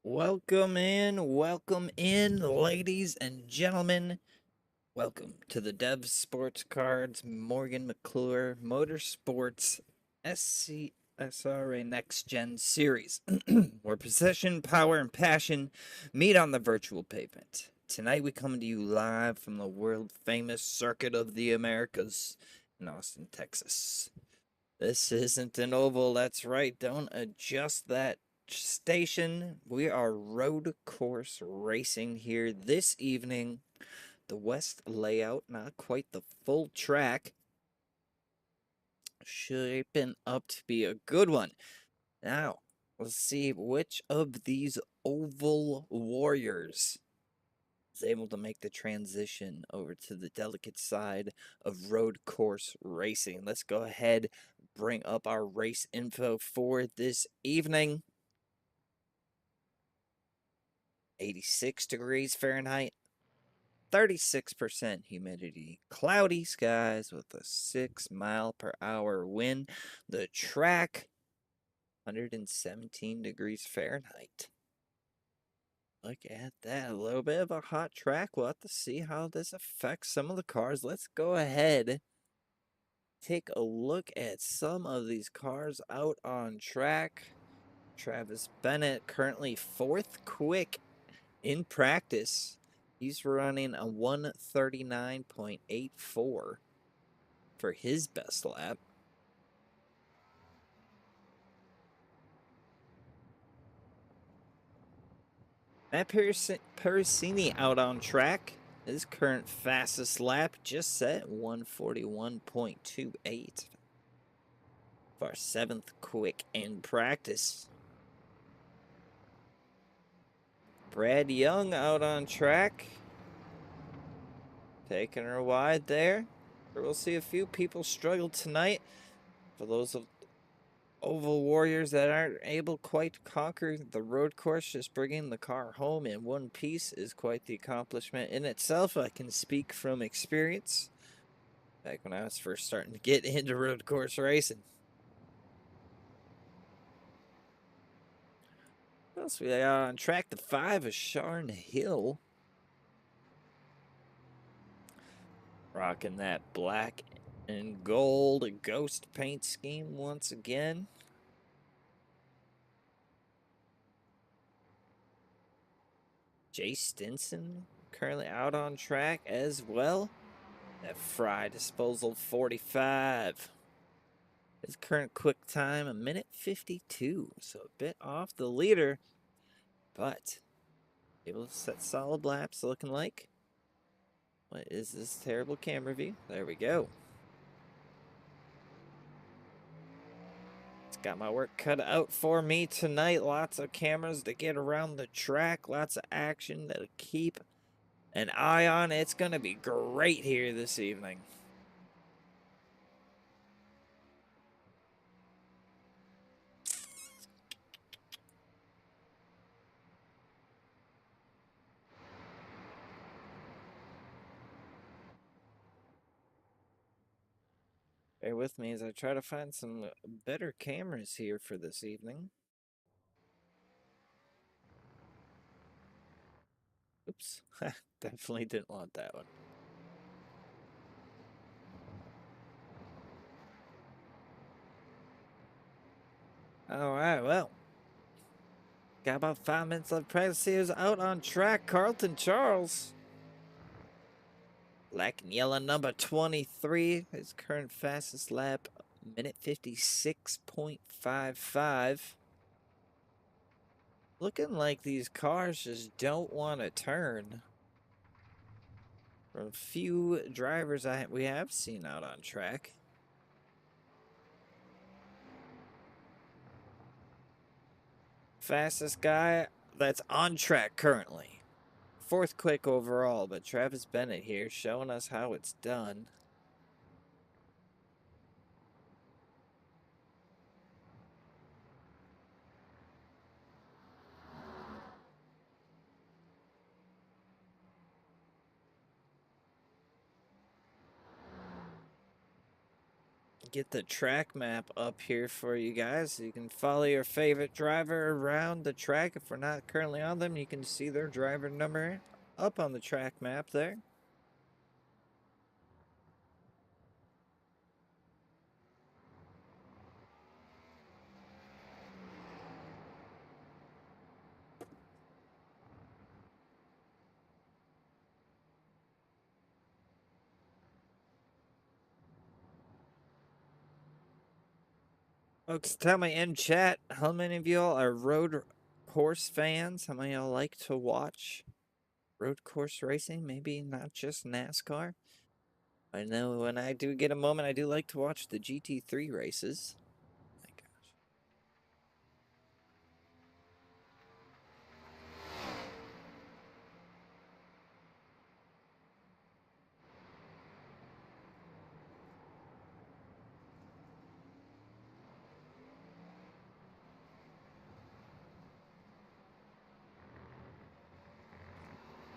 Welcome in, ladies and gentlemen. Welcome to the Dev Sports Cards Morgan McClure Motorsports Scsra Next Gen Series, where possession, power, and passion meet on the virtual pavement. Tonight we come to you live from the world famous Circuit of the Americas in Austin, Texas. This isn't an oval, that's right. Don't adjust that station. We are road course racing here this evening. The West layout, not quite the full track. Shaping up to be a good one. Now, let's see which of these oval warriors is able to make the transition over to the delicate side of road course racing. Let's go ahead, bring up our race info for this evening. 86 degrees Fahrenheit, 36% humidity, cloudy skies with a 6-mile-per-hour wind. The track, 117 degrees Fahrenheit. Look at that, a little bit of a hot track. We'll have to see how this affects some of the cars. Let's go ahead, take a look at some of these cars out on track. Travis Bennett currently fourth quick in practice. He's running a 139.84 for his best lap. Matt Parasini out on track. His current fastest lap just set 141.28 for our seventh quick in practice. Brad Young out on track. Taking her wide there. We'll see a few people struggle tonight. For those of oval warriors that aren't able quite to conquer the road course, just bringing the car home in one piece is quite the accomplishment in itself. I can speak from experience back when I was first starting to get into road course racing. What else we got on track? The 5 is Sharn Hill. Rocking that black and gold ghost paint scheme once again. Jay Stinson currently out on track as well. That Fry Disposal 45. His current quick time, 1:52. So a bit off the leader, but able to set solid laps looking like. What is this terrible camera view? There we go. It's got my work cut out for me tonight. Lots of cameras to get around the track. Lots of action to keep an eye on. It's going to be great here this evening. Bear with me as I try to find some better cameras here for this evening. Oops, definitely didn't want that one. Alright, well. Got about 5 minutes left. Practice here's out on track. Carlton Charles. Black and yellow number 23. His current fastest lap, 1:56.55. Looking like these cars just don't want to turn. From a few drivers we have seen out on track. Fastest guy that's on track currently. Fourth quick overall, but Travis Bennett here showing us how it's done. get the track map up here for you guys so you can follow your favorite driver around the track. If we're not currently on them, you can see their driver number up on the track map there. Folks, tell me in chat, how many of y'all are road course fans? How many of y'all like to watch road course racing? Maybe not just NASCAR. I know when I do get a moment, I do like to watch the GT3 races. My gosh.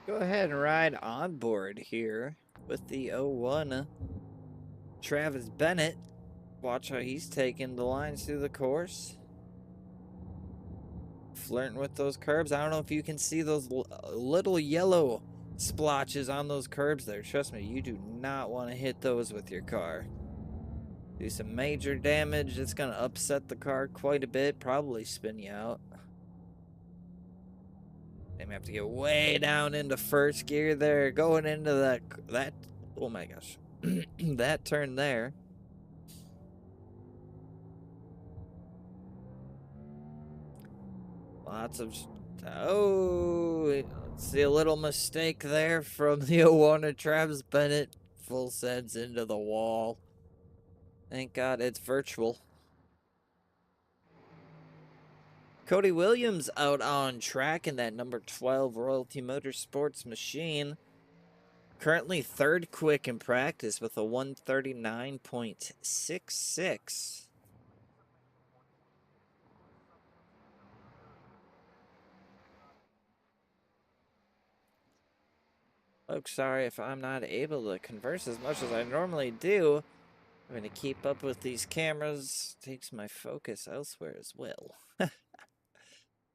Go ahead and ride on board here with the 01 Travis Bennett. Watch how he's taking the lines through the course. Flirting with those curbs. I don't know if you can see those little yellow splotches on those curbs there. Trust me, you do not want to hit those with your car. Do some major damage. It's going to upset the car quite a bit. Probably spin you out. They may have to get way down into first gear there. Going into that oh my gosh. That turn there. Lots of... Oh, see a little mistake there from the 01 Travis Bennett. Full sends into the wall. Thank God it's virtual. Cody Williams out on track in that number 12 Royalty Motorsports machine. Currently third quick in practice with a 139.66. Folks, sorry if I'm not able to converse as much as I normally do. I'm going to keep up with these cameras. Takes my focus elsewhere as well.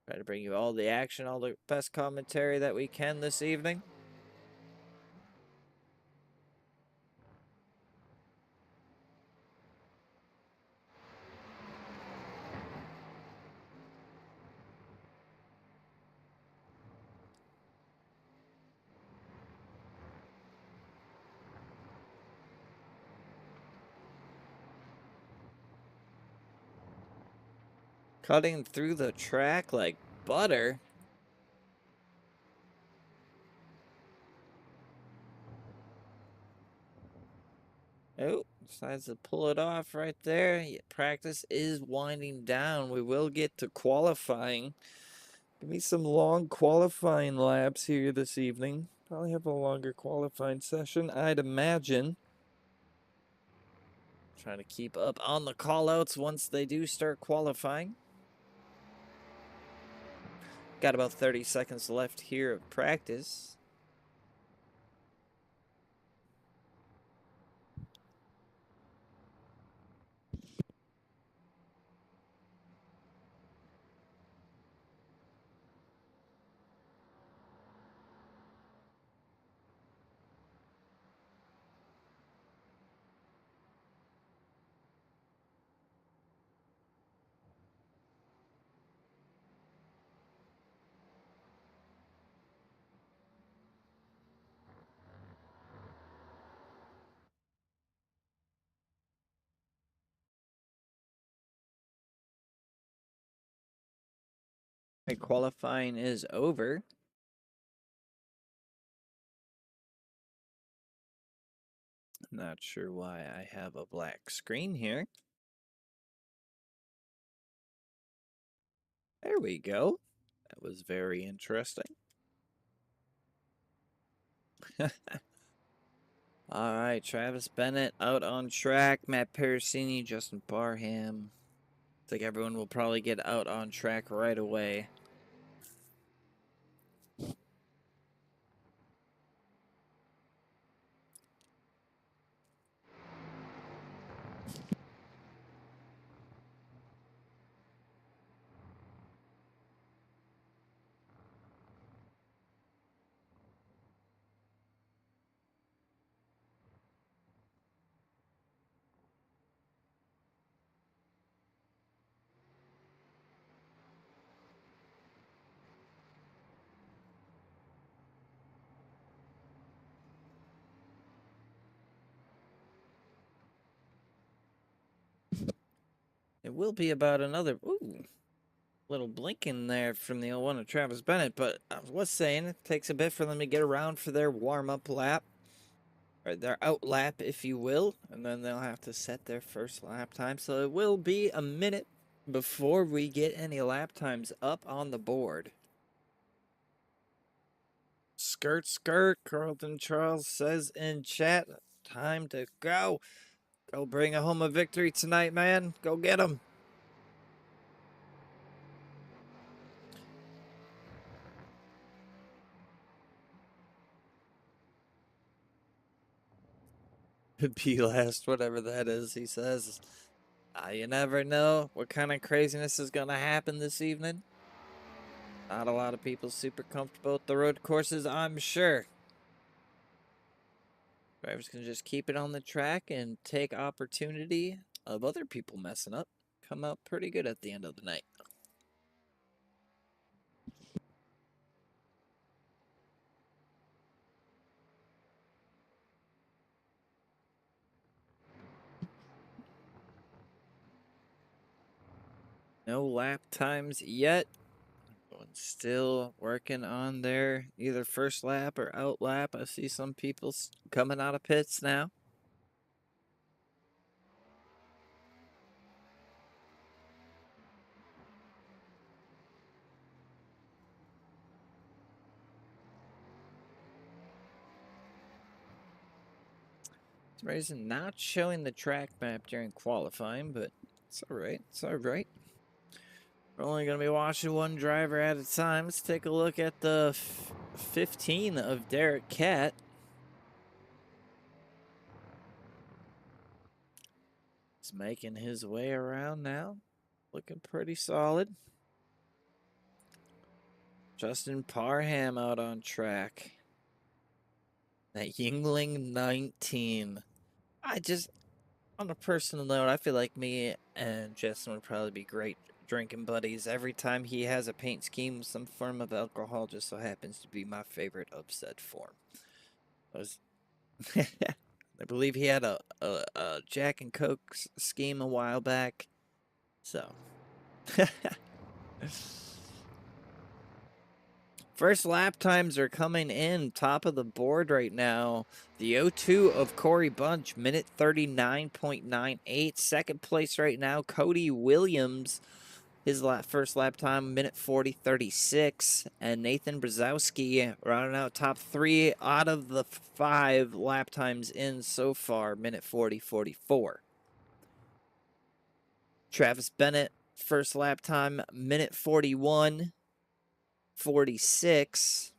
Try to bring you all the action, all the best commentary that we can this evening. Cutting through the track like butter. Oh, decides to pull it off right there. Practice is winding down. We will get to qualifying. Give me some long qualifying laps here this evening. Probably have a longer qualifying session, I'd imagine. Trying to keep up on the callouts once they do start qualifying. Got about 30 seconds left here of practice. Qualifying is over. Not sure why I have a black screen here. There we go. That was very interesting. All right, Travis Bennett out on track. Matt Parasini, Justin Barham. I think everyone will probably get out on track right away. It will be about another. Ooh, little blinking there from the old one of Travis Bennett, but I was saying it takes a bit for them to get around for their warm-up lap, or their out lap, if you will, and then they'll have to set their first lap time. So it will be a minute before we get any lap times up on the board. Skirt, skirt, Carlton Charles says in chat, time to go. Go bring home a victory tonight, man. Go get him. Be last, whatever that is, he says. You never know what kind of craziness is going to happen this evening. Not a lot of people super comfortable with the road courses, I'm sure. Drivers can just keep it on the track and take opportunity of other people messing up. Come out pretty good at the end of the night. No lap times yet. Everyone's still working on their either first lap or out lap. I see some people coming out of pits now. For some reason, not showing the track map during qualifying, but it's all right. It's all right. We're only going to be watching one driver at a time. Let's take a look at the 15 of Derek Catt. He's making his way around now. Looking pretty solid. Justin Parham out on track. That Yingling 19. On a personal note, I feel like me and Justin would probably be great drinking buddies. Every time he has a paint scheme with some form of alcohol, just so happens to be my favorite upset form. I believe he had a Jack and Coke scheme a while back. So. First lap times are coming in. Top of the board right now. The 02 of Corey Bunch, minute 39.98. Second place right now, Cody Williams. His first lap time, minute 40.36. And Nathan Brzezowski rounding out top 3 out of the 5 lap times in so far, minute 40.44. Travis Bennett, first lap time, minute 41.46.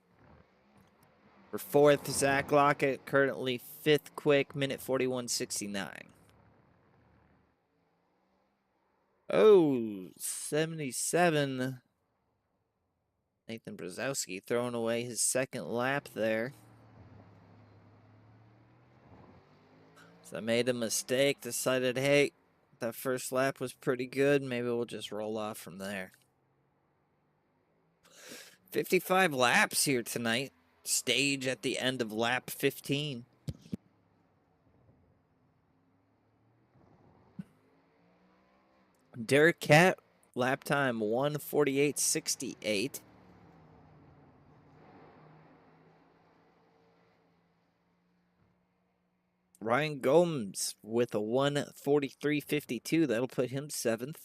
For fourth, Zach Lockett, currently fifth quick, minute 41.69. Oh, 77. Nathan Brzezowski throwing away his second lap there. So I made a mistake, decided, hey, that first lap was pretty good. Maybe we'll just roll off from there. 55 laps here tonight. Stage at the end of lap 15. Derek Catt, lap time 1:48.68. Ryan Gomes with a 1:43.52. That'll put him 7th.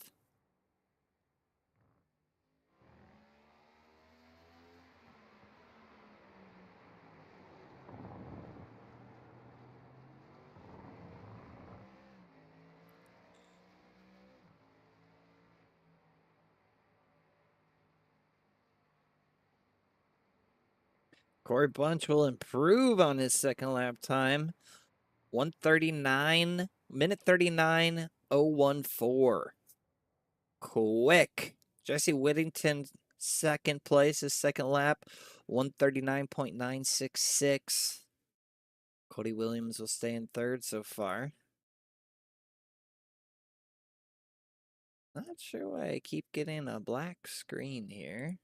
Corey Bunch will improve on his second lap time. 1:39, minute 39.014. Quick. Jesse Whittington, second place, his second lap, 1:39.966. Cody Williams will stay in third so far. Not sure why I keep getting a black screen here.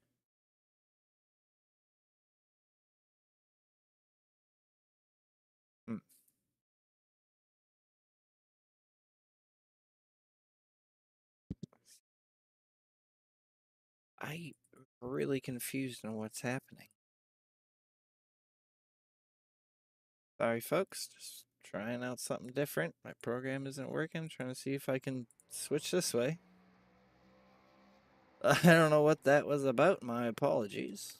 I'm really confused on what's happening. Sorry, folks. Just trying out something different. My program isn't working. Trying to see if I can switch this way. I don't know what that was about. My apologies.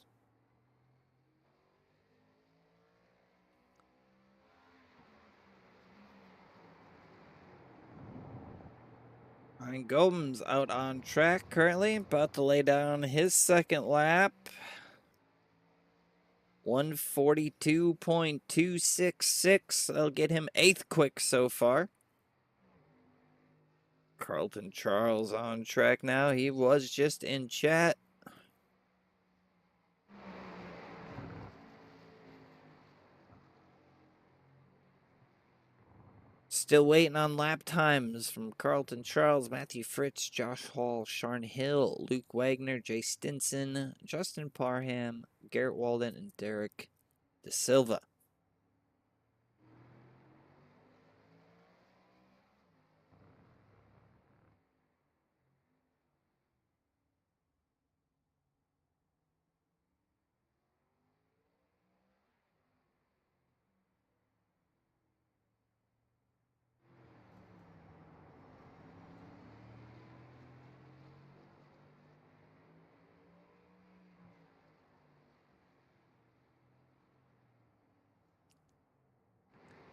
Ryan Goldman's out on track currently, about to lay down his second lap. 142.266. That'll get him 8th quick so far. Carlton Charles on track now. He was just in chat. Still waiting on lap times from Carlton Charles, Matthew Fritz, Josh Hall, Sharn Hill, Luke Wagner, Jay Stinson, Justin Parham, Garrett Walden, and Derek De Silva.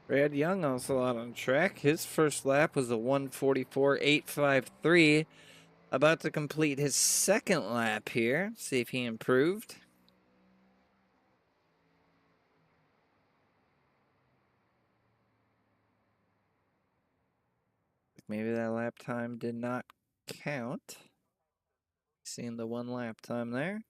Brad Young also out on track. His first lap was a 144.853. About to complete his second lap here. See if he improved. Maybe that lap time did not count. Seeing the 1 lap time there.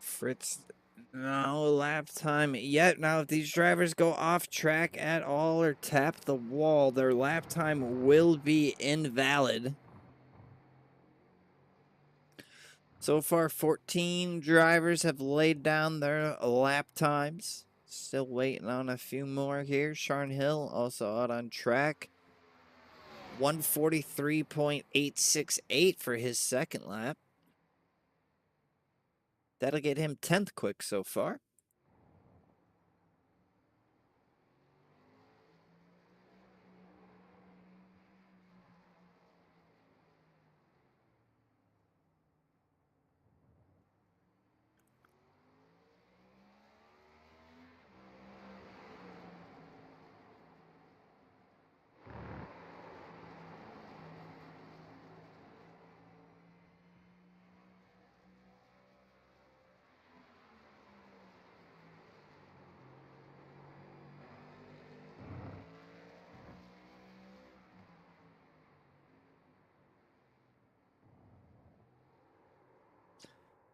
Fritz, no lap time yet. Now, if these drivers go off track at all or tap the wall, their lap time will be invalid. So far, 14 drivers have laid down their lap times. Still waiting on a few more here. Sharn Hill also out on track. 143.868 for his second lap. That'll get him 10th quick so far.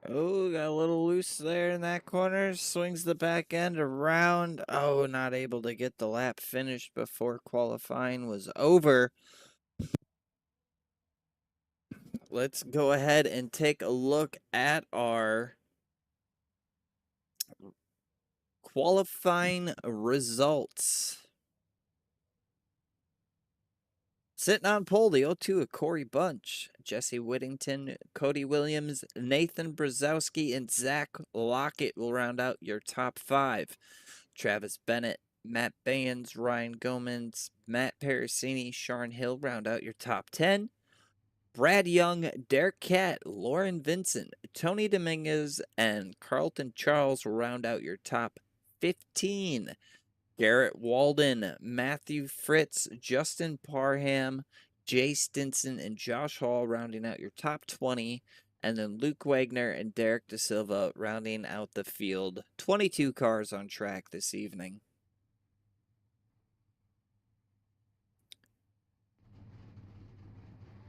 Oh, got a little loose there in that corner. Swings the back end around. Oh, not able to get the lap finished before qualifying was over. Let's go ahead and take a look at our qualifying results. Sitting on pole, the 0-2 of Corey Bunch, Jesse Whittington, Cody Williams, Nathan Brzezowski, and Zach Lockett will round out your top 5. Travis Bennett, Matt Baines, Ryan Gomez, Matt Parasini, Sharn Hill round out your top 10. Brad Young, Derek Catt, Lauren Vincent, Tony Dominguez, and Carlton Charles will round out your top 15. Garrett Walden, Matthew Fritz, Justin Parham, Jay Stinson, and Josh Hall rounding out your top 20. And then Luke Wagner and Derek De Silva rounding out the field. 22 cars on track this evening.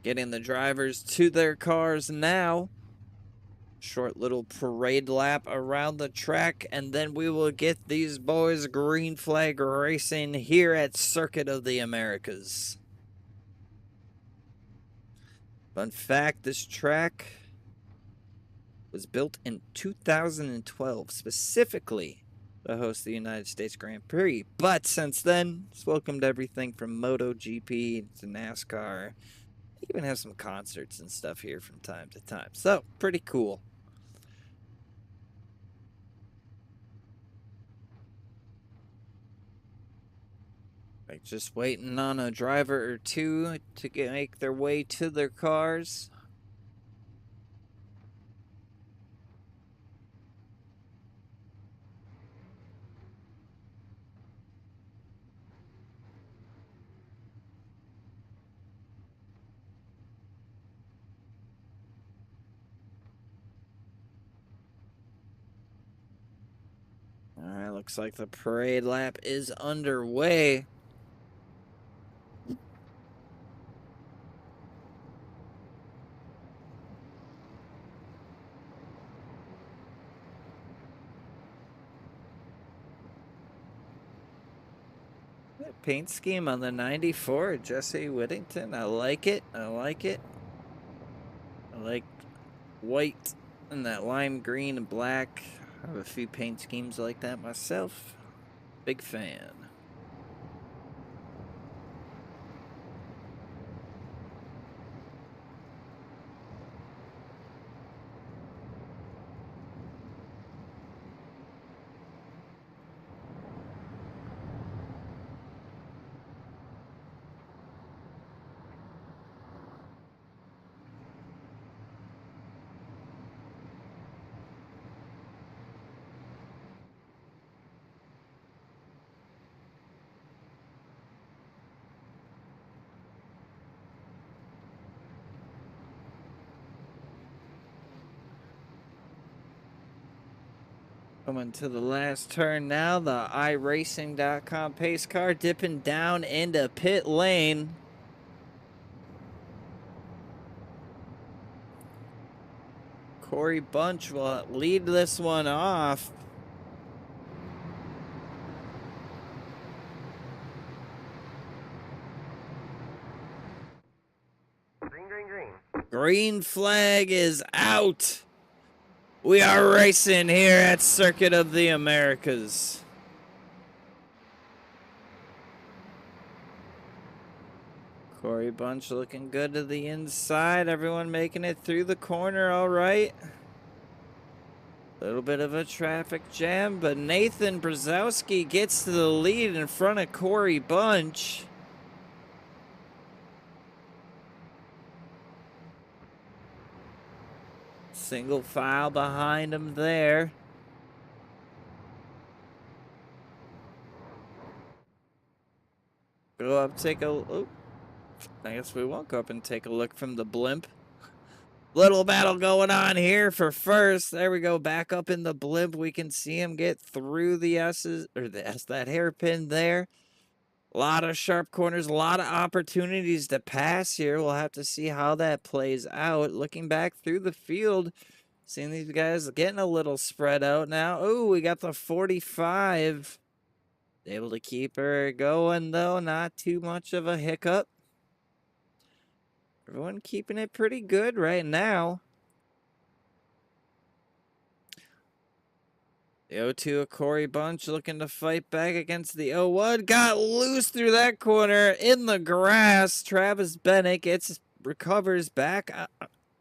Getting the drivers to their cars now. Short little parade lap around the track, and then we will get these boys green flag racing here at Circuit of the Americas. Fun fact, this track was built in 2012 specifically to host the United States Grand Prix. But since then, it's welcomed everything from MotoGP to NASCAR. They even have some concerts and stuff here from time to time. So, pretty cool. Like just waiting on a driver or two to make their way to their cars. All right, looks like the parade lap is underway. That paint scheme on the 94, Jesse Whittington. I like it. I like it. I like white and that lime green and black. I have a few paint schemes like that myself. Big fan. Coming to the last turn now, the iRacing.com pace car dipping down into pit lane. Corey Bunch will lead this one off. Green flag is out. We are racing here at Circuit of the Americas. Corey Bunch looking good to the inside. Everyone making it through the corner all right. A little bit of a traffic jam, but Nathan Brzezowski gets to the lead in front of Corey Bunch. Single file behind him there. Go up, take a... Oh, I guess we won't go up and take a look from the blimp. Little battle going on here for first. There we go, back up in the blimp. We can see him get through the S's, or the S, that hairpin there. A lot of sharp corners, a lot of opportunities to pass here. We'll have to see how that plays out. Looking back through the field, seeing these guys getting a little spread out now. Oh, we got the 45. Able to keep her going, though. Not too much of a hiccup. Everyone keeping it pretty good right now. The 0-2 of Corey Bunch looking to fight back against the 0-1. Got loose through that corner in the grass. Travis Bennett recovers back.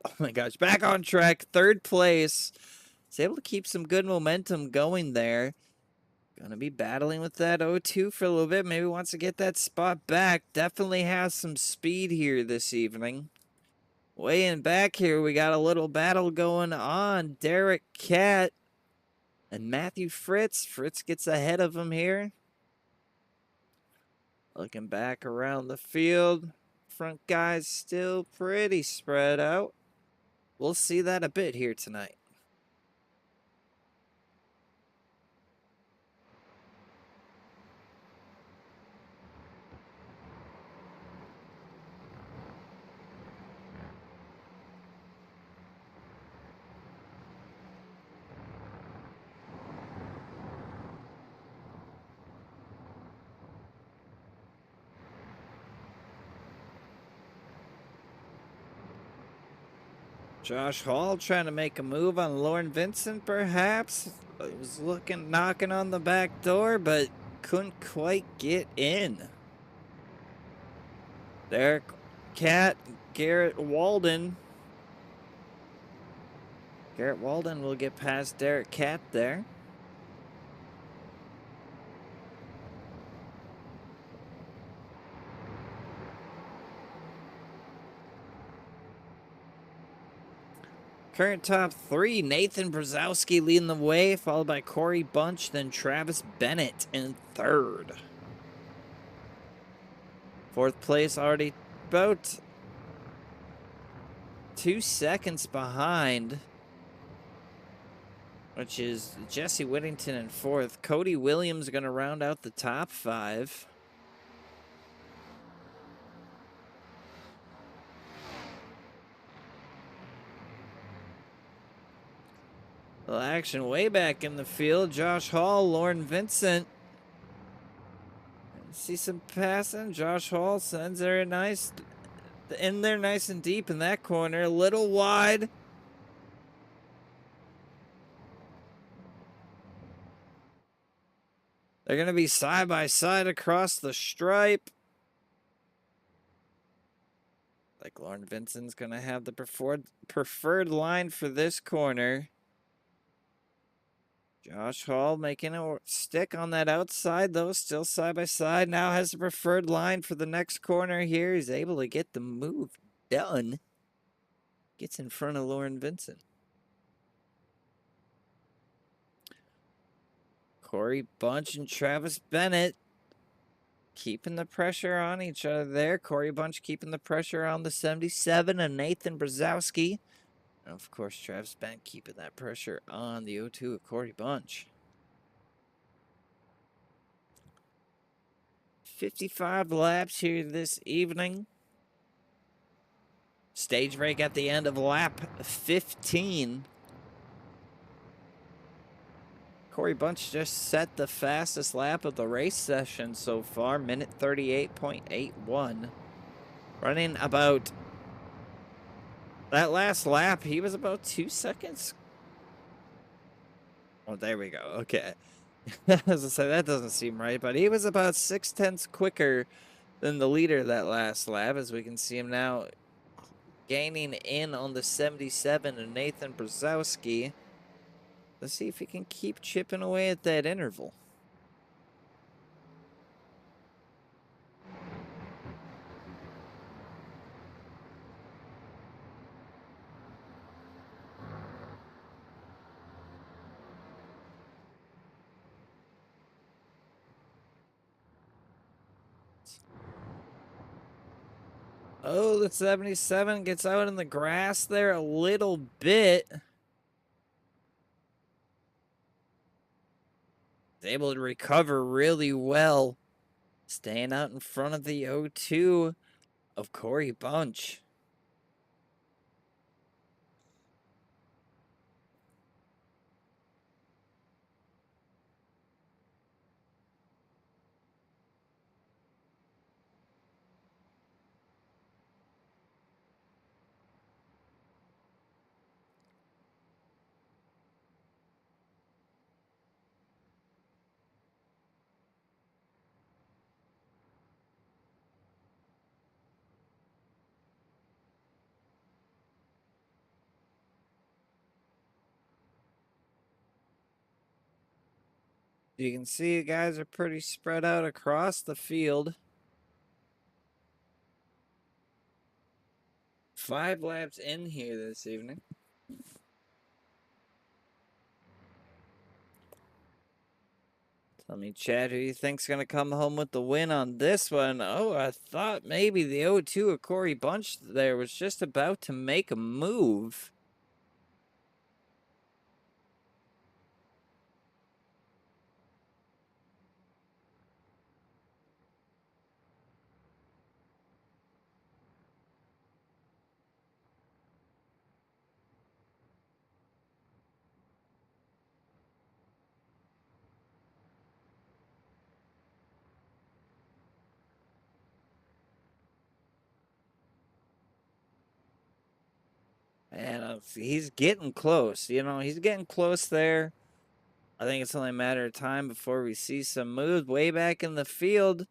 Oh my gosh, back on track. Third place. He's able to keep some good momentum going there. Gonna be battling with that 0-2 for a little bit. Maybe wants to get that spot back. Definitely has some speed here this evening. Way in back here, we got a little battle going on. Derek Catt and Matthew Fritz. Fritz gets ahead of him here. Looking back around the field. Front guys still pretty spread out. We'll see that a bit here tonight. Josh Hall trying to make a move on Lauren Vincent, perhaps. He was knocking on the back door, but couldn't quite get in. Derek Cat, Garrett Walden. Garrett Walden will get past Derek Cat there. Current top three, Nathan Brzezowski leading the way, followed by Corey Bunch, then Travis Bennett in third. Fourth place already about 2 seconds behind, which is Jesse Whittington in fourth. Cody Williams going to round out the top five. Little action way back in the field. Josh Hall, Lauren Vincent. See some passing. Josh Hall sends her nice in there, nice and deep in that corner. A little wide. They're going to be side by side across the stripe. Like Lauren Vincent's going to have the preferred line for this corner. Josh Hall making a stick on that outside, though, still side by side. Now has the preferred line for the next corner here. He's able to get the move done. Gets in front of Lauren Vincent. Corey Bunch and Travis Bennett keeping the pressure on each other there. Corey Bunch keeping the pressure on the 77 and Nathan Brzezowski. And of course, Travis Bennett keeping that pressure on the 02 of Corey Bunch. 55 laps here this evening. Stage break at the end of lap 15. Corey Bunch just set the fastest lap of the race session so far, minute 38.81. Running about, that last lap, he was about 2 seconds. Oh, there we go. Okay. As I say, that doesn't seem right, but he was about 0.6 quicker than the leader that last lap, as we can see him now gaining in on the 77 and Nathan Brzezowski. Let's see if he can keep chipping away at that interval. Oh, the 77 gets out in the grass there a little bit. He's able to recover really well. Staying out in front of the 02 of Corey Bunch. You can see you guys are pretty spread out across the field. 5 laps in here this evening. Tell me, Chad, who you think's going to come home with the win on this one? Oh, I thought maybe the 0-2 of Corey Bunch there was just about to make a move. And he's getting close. You know, he's getting close there. I think it's only a matter of time before we see some moves way back in the field.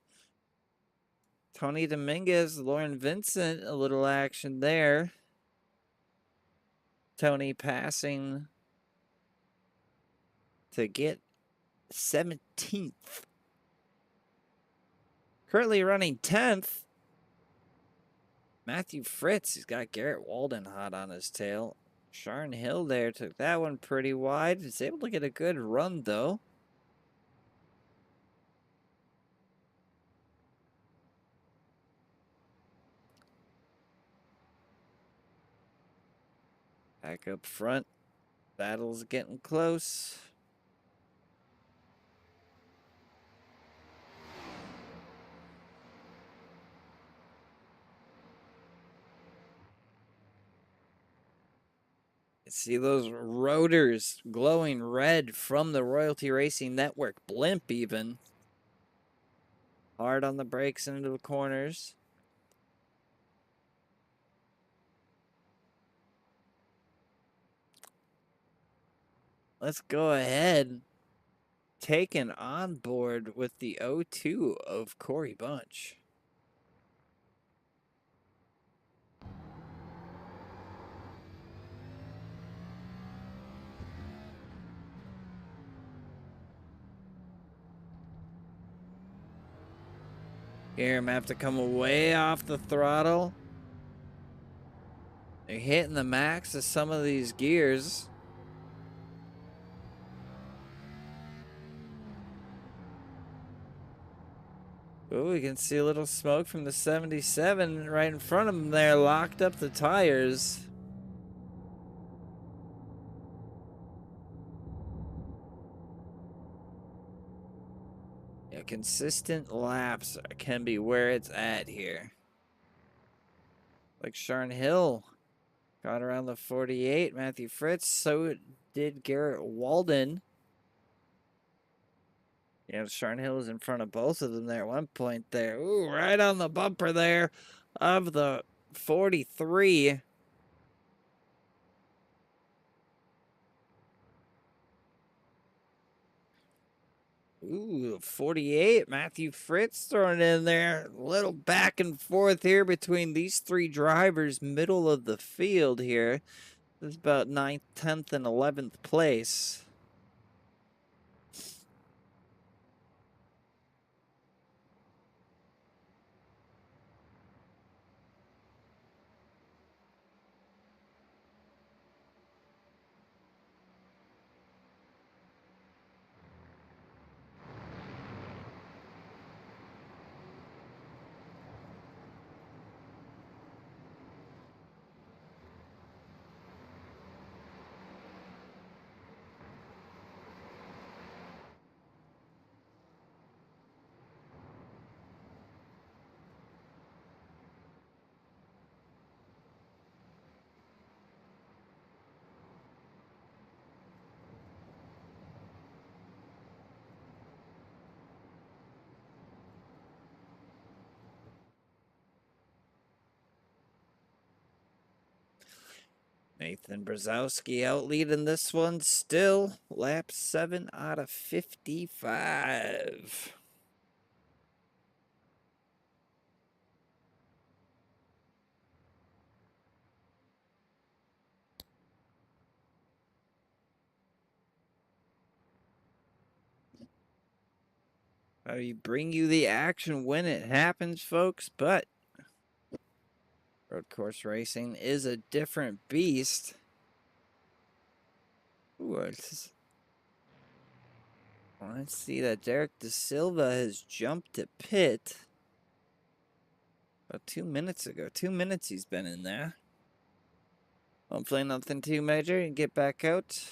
Tony Dominguez, Lauren Vincent, a little action there. Tony passing to get 17th. Currently running 10th. Matthew Fritz, he's got Garrett Walden hot on his tail. Sharon Hill there took that one pretty wide. He's able to get a good run, though. Back up front. Battle's getting close. See those rotors glowing red from the Royalty Racing Network blimp even. Hard on the brakes into the corners. Let's go ahead. Taken on board with the 0-2 of Corey Bunch. Here, I'm gonna have to come way off the throttle. They're hitting the max of some of these gears. Oh, we can see a little smoke from the 77 right in front of them there, locked up the tires. Yeah, consistent laps can be where it's at here. Like Sharon Hill got around the 48. Matthew Fritz, so did Garrett Walden. Yeah, Sharon Hill was in front of both of them there at one point there. Ooh, right on the bumper there of the 43. Ooh, 48. Matthew Fritz throwing it in there. A little back and forth here between these three drivers, middle of the field here. This is about 9th, 10th, and 11th place. Nathan Brzezowski out leading this one still. Lap 7 out of 55. We bring you the action when it happens, folks, but road course racing is a different beast. Ooh, let's see that Derek De Silva has jumped to pit about 2 minutes ago. 2 minutes he's been in there. Hopefully nothing too major and get back out.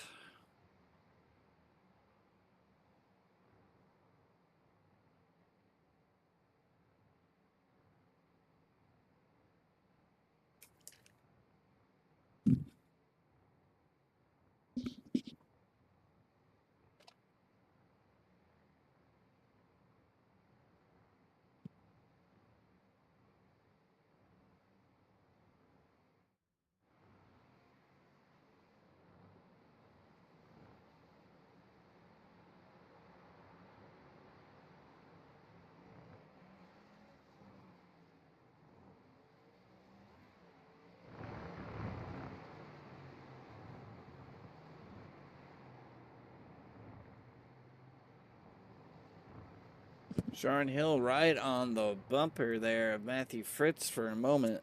Sharon Hill right on the bumper there of Matthew Fritz for a moment.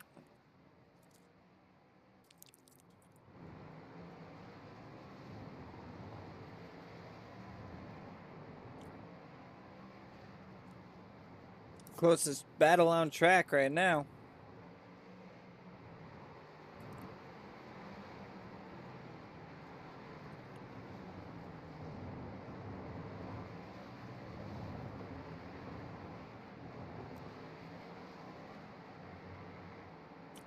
Closest battle on track right now.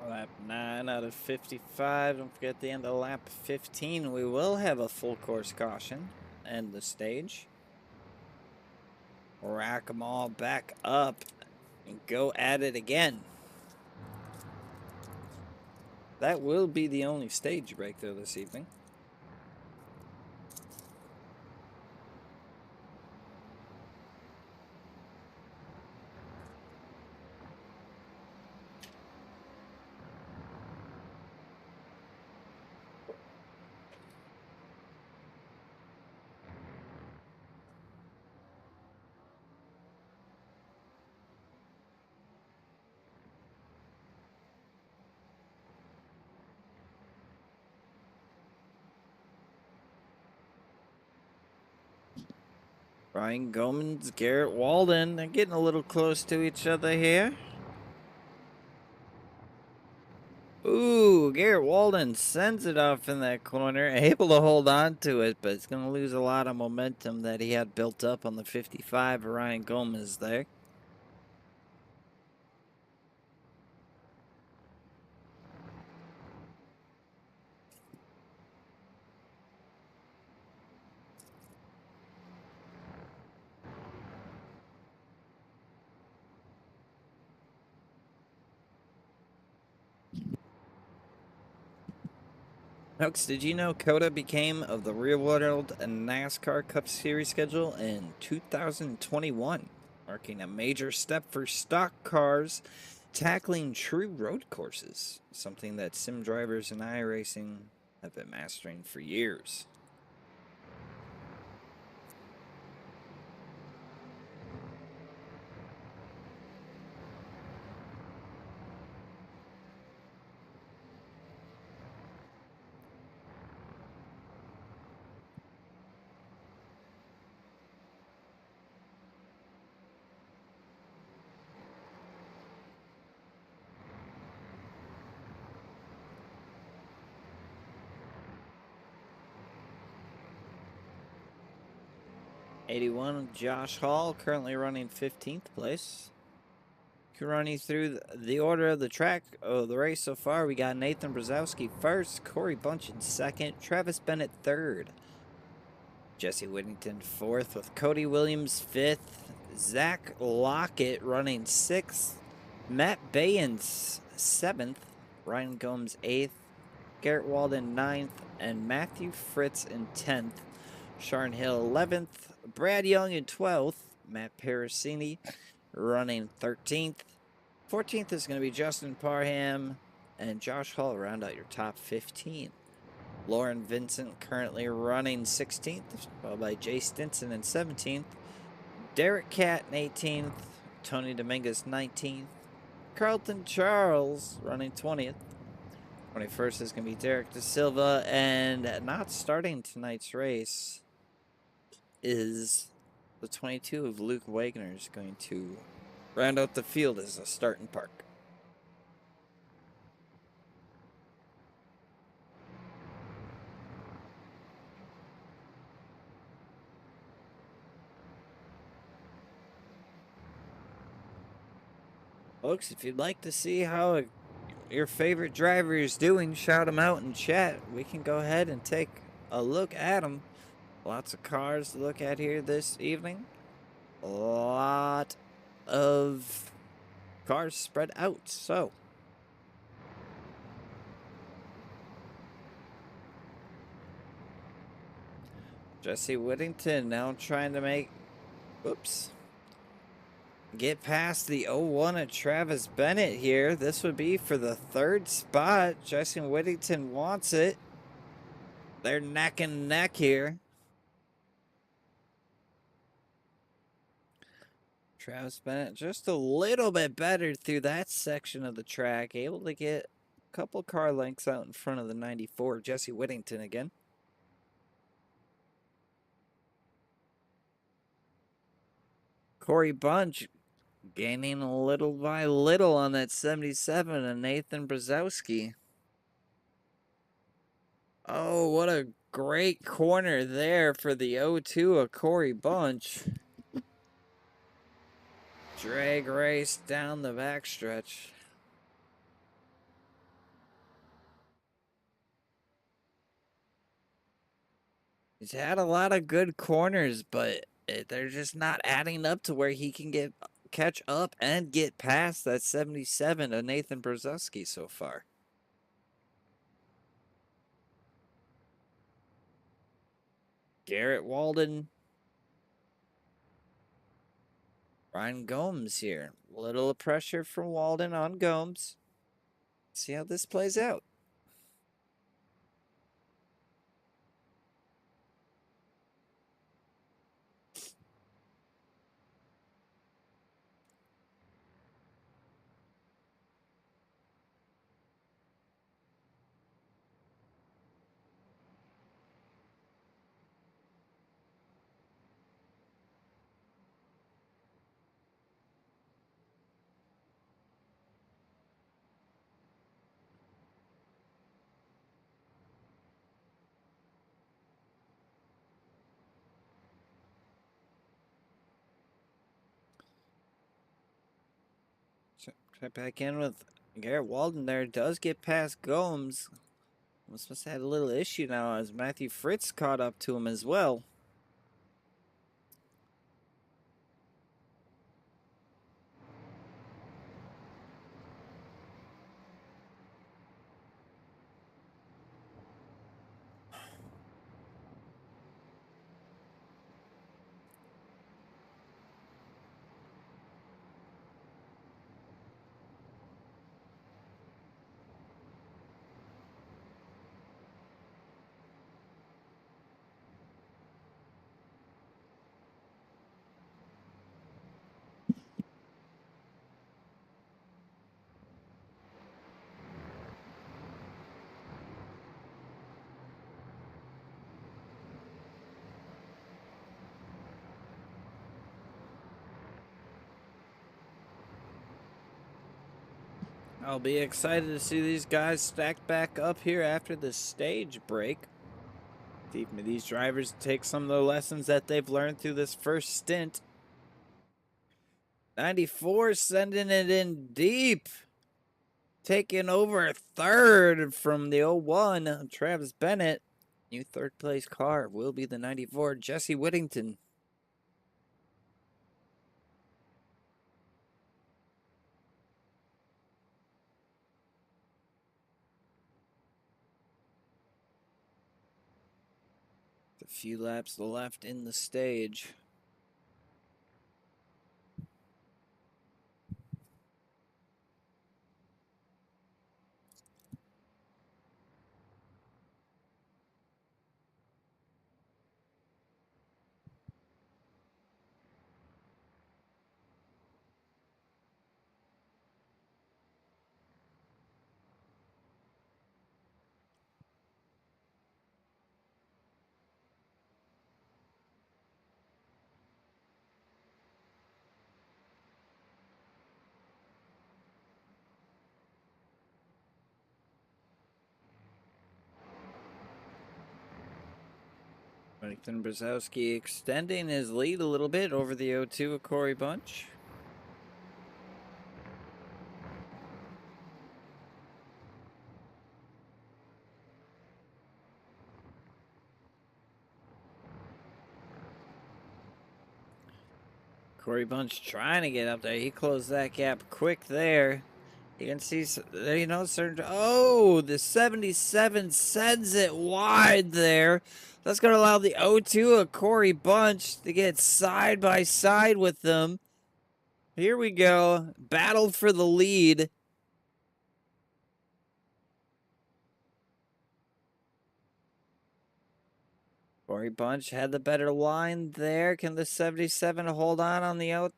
Lap 9 out of 55. Don't forget the end of lap 15. We will have a full course caution. End the stage. Rack them all back up and go at it again. That will be the only stage break though this evening. Ryan Gomans, Garrett Walden, they're getting a little close to each other here. Ooh, Garrett Walden sends it off in that corner, able to hold on to it, but it's going to lose a lot of momentum that he had built up on the 55 of Ryan Gomez there. Folks, did you know Cota became of the Real World NASCAR Cup Series schedule in 2021, marking a major step for stock cars tackling true road courses, something that sim drivers and iRacing have been mastering for years. '81 Josh Hall, currently running 15th place. Running through the order of the track of the race so far, we got Nathan Brzezowski first, Corey Bunch in second, Travis Bennett third, Jesse Whittington fourth, with Cody Williams fifth, Zach Lockett running sixth, Matt Bayens seventh, Ryan Gomes eighth, Garrett Walden ninth, and Matthew Fritz in 10th. Sharon Hill 11th, Brad Young in 12th, Matt Parasini running 13th. 14th is going to be Justin Parham and Josh Hall round out your top 15. Lauren Vincent currently running 16th, followed by Jay Stinson in 17th. Derek Catt in 18th, Tony Dominguez 19th, Carlton Charles running 20th. 21st is going to be Derek Da Silva, and not starting tonight's race is the 22 of Luke Wagner is going to round out the field as a starting park. Folks, if you'd like to see how your favorite driver is doing, shout them out in chat. We can go ahead and take a look at them. Lots of cars to look at here this evening. A lot of cars spread out. So, Jesse Whittington now trying to make, get past the 01 of Travis Bennett here. This would be for the third spot. Jesse Whittington wants it. They're neck and neck here. Travis Bennett just a little bit better through that section of the track, able to get a couple car lengths out in front of the 94, Jesse Whittington again. Corey Bunch gaining a little by little on that 77 and Nathan Brzezowski. Oh, what a great corner there for the 0-2 of Corey Bunch. Drag race down the backstretch. He's had a lot of good corners, but they're just not adding up to where he can catch up and get past that 77 of Nathan Brzezowski so far. Garrett Walden. Ryan Gomes here. Little pressure from Walden on Gomes. See how this plays out. Check back in with Garrett Walden there. Does get past Gomes. Was supposed to have a little issue now as Matthew Fritz caught up to him as well. I'll be excited to see these guys stacked back up here after the stage break. These drivers take some of the lessons that they've learned through this first stint. 94 sending it in deep. Taking over third from the 01, Travis Bennett. New third place car will be the 94, Jesse Whittington. A few laps left in the stage. Nathan Brzezowski extending his lead a little bit over the 0-2 of Corey Bunch. Corey Bunch trying to get up there. He closed that gap quick there. You can see, you know, oh, the 77 sends it wide there. That's going to allow the 0-2 of Corey Bunch to get side by side with them. Here we go. Battle for the lead. Corey Bunch had the better line there. Can the 77 hold on the out?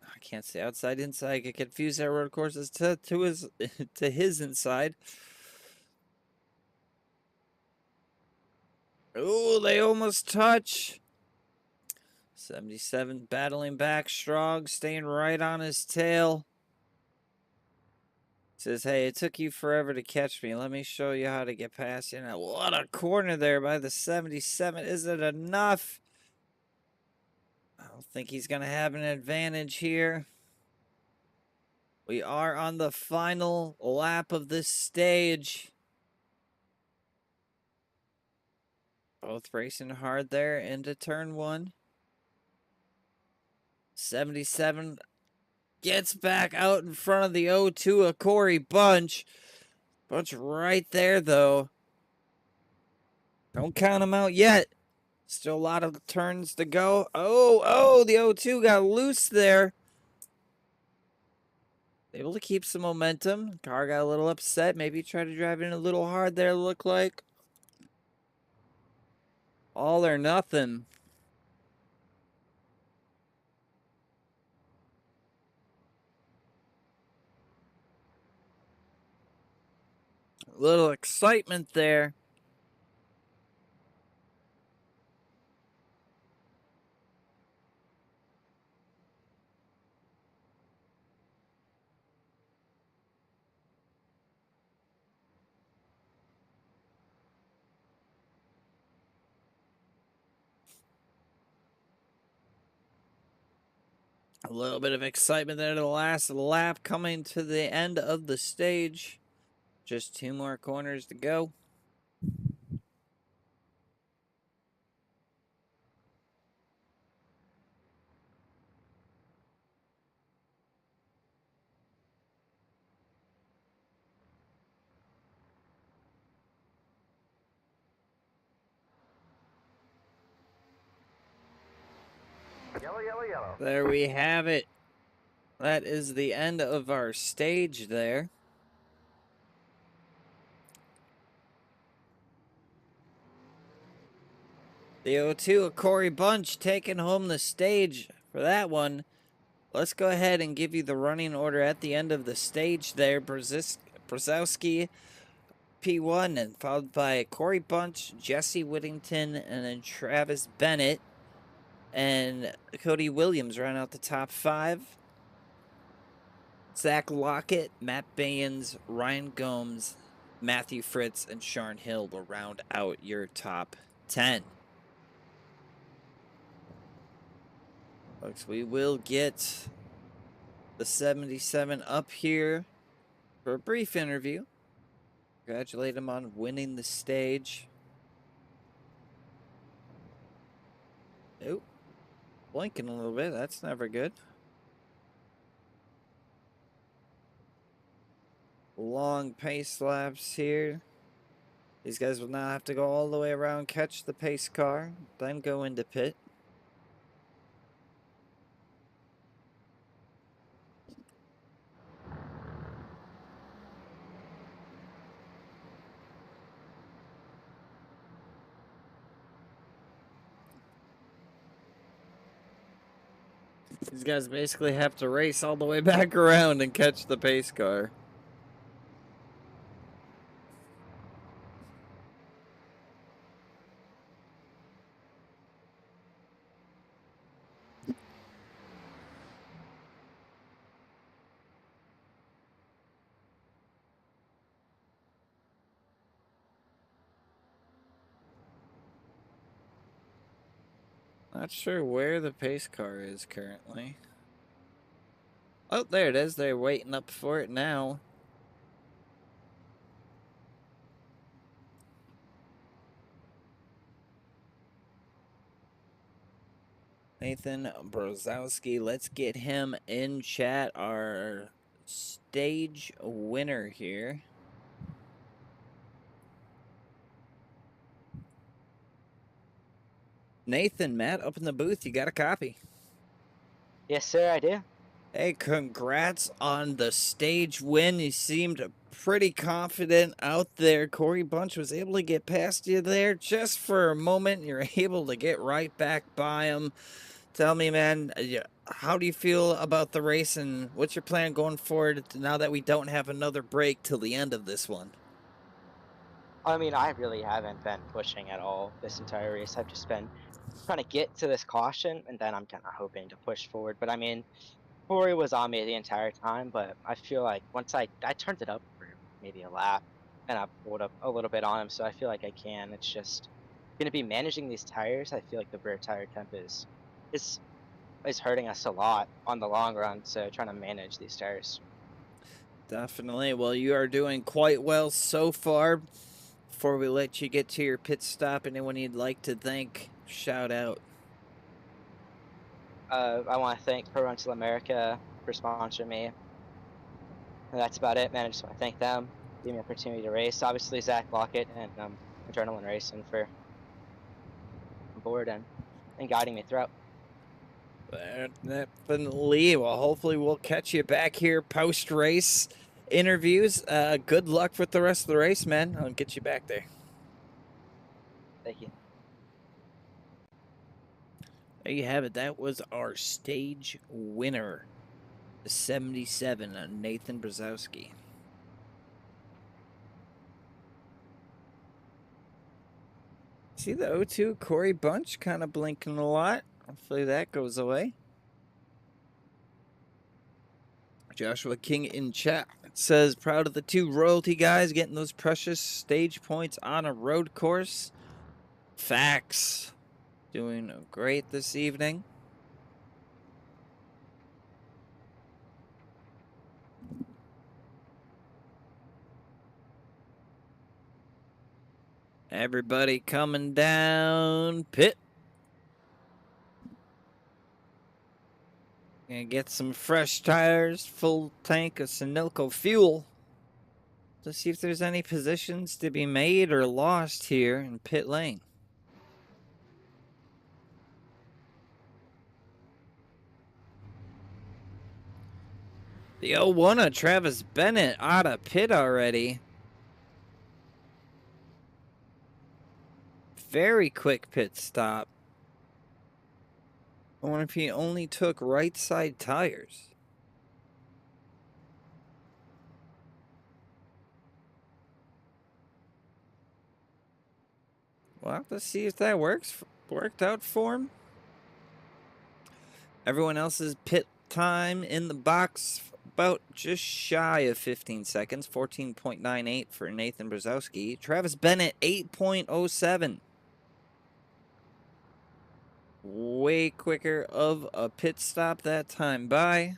I can't say outside, inside. Get confused that road courses to his to his inside. Oh, they almost touch. 77 battling back strong, staying right on his tail. Says, hey, it took you forever to catch me. Let me show you how to get past you. Now, what a corner there by the 77. Is it enough? I don't think he's going to have an advantage here. We are on the final lap of this stage. Both racing hard there into turn one. 77 gets back out in front of the 0-2 of Corey Bunch. Bunch right there, though. Don't count him out yet. Still a lot of turns to go. Oh, the 0-2 got loose there. Able to keep some momentum. Car got a little upset. Maybe tried to drive in a little hard there, look like. All or nothing. A little excitement there. A little bit of excitement there to the last lap, coming to the end of the stage. Just 2 more corners to go. Yellow, yellow, yellow. There we have it. That is the end of our stage there. The 0-2 of Corey Bunch taking home the stage for that one. Let's go ahead and give you the running order at the end of the stage there. Brzezowski, P1, and followed by Corey Bunch, Jesse Whittington, and then Travis Bennett. And Cody Williams round out the top 5. Zach Lockett, Matt Bayens, Ryan Gomes, Matthew Fritz, and Sharn Hill will round out your top 10. Folks, we will get the 77 up here for a brief interview. Congratulate him on winning the stage. Oh, blinking a little bit. That's never good. Long pace laps here. These guys will now have to go all the way around, catch the pace car, then go into pit. These guys basically have to race all the way back around and catch the pace car. Not sure where the pace car is currently. Oh, there it is. They're waiting up for it now. Nathan Brzezowski, let's get him in chat, our stage winner here. Nathan, Matt, up in the booth, you got a copy. Yes, sir, I do. Hey, congrats on the stage win. You seemed pretty confident out there. Corey Bunch was able to get past you there just for a moment. You're able to get right back by him. Tell me, man, how do you feel about the race, and what's your plan going forward now that we don't have another break till the end of this one? I mean, I really haven't been pushing at all this entire race. I've just been trying to get to this caution, and then I'm kind of hoping to push forward. But I mean, Corey was on me the entire time, but I feel like once I turned it up for maybe a lap, and I pulled up a little bit on him, so I feel like I can. It's just gonna be managing these tires. I feel like the rear tire temp is is hurting us a lot on the long run. So trying to manage these tires. Definitely. Well, you are doing quite well so far. Before we let you get to your pit stop, anyone you'd like to thank, shout out. I want to thank Pro Rental America for sponsoring me. And that's about it, man. I just want to thank them, give me an opportunity to race. Obviously, Zach Lockett and Adrenaline Racing for on board and guiding me throughout. Definitely. Well, hopefully we'll catch you back here post race interviews. Good luck with the rest of the race, man. I'll get you back there. Thank you. There you have it. That was our stage winner, the 77, Nathan Brzezowski. See the O2 Corey Bunch kind of blinking a lot. Hopefully that goes away. Joshua King in chat says, proud of the two royalty guys getting those precious stage points on a road course. Facts. Doing great this evening. Everybody coming down pit. Gonna get some fresh tires, full tank of Sunoco fuel. To see if there's any positions to be made or lost here in pit lane. The 01 of Travis Bennett out of pit already. Very quick pit stop. I wonder if he only took right side tires. We'll have to see if that worked out for him. Everyone else's pit time in the box about just shy of 15 seconds. 14.98 for Nathan Brzezowski. Travis Bennett, 8.07. Way quicker of a pit stop that time by.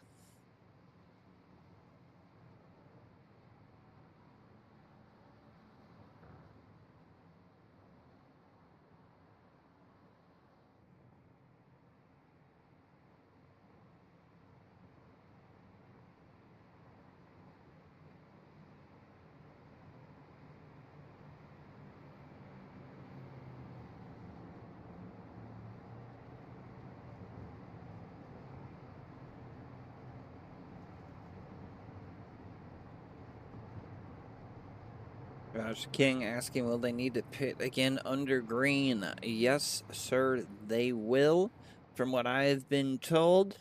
Josh King asking, will they need to pit again under green? Yes, sir, they will. From what I've been told,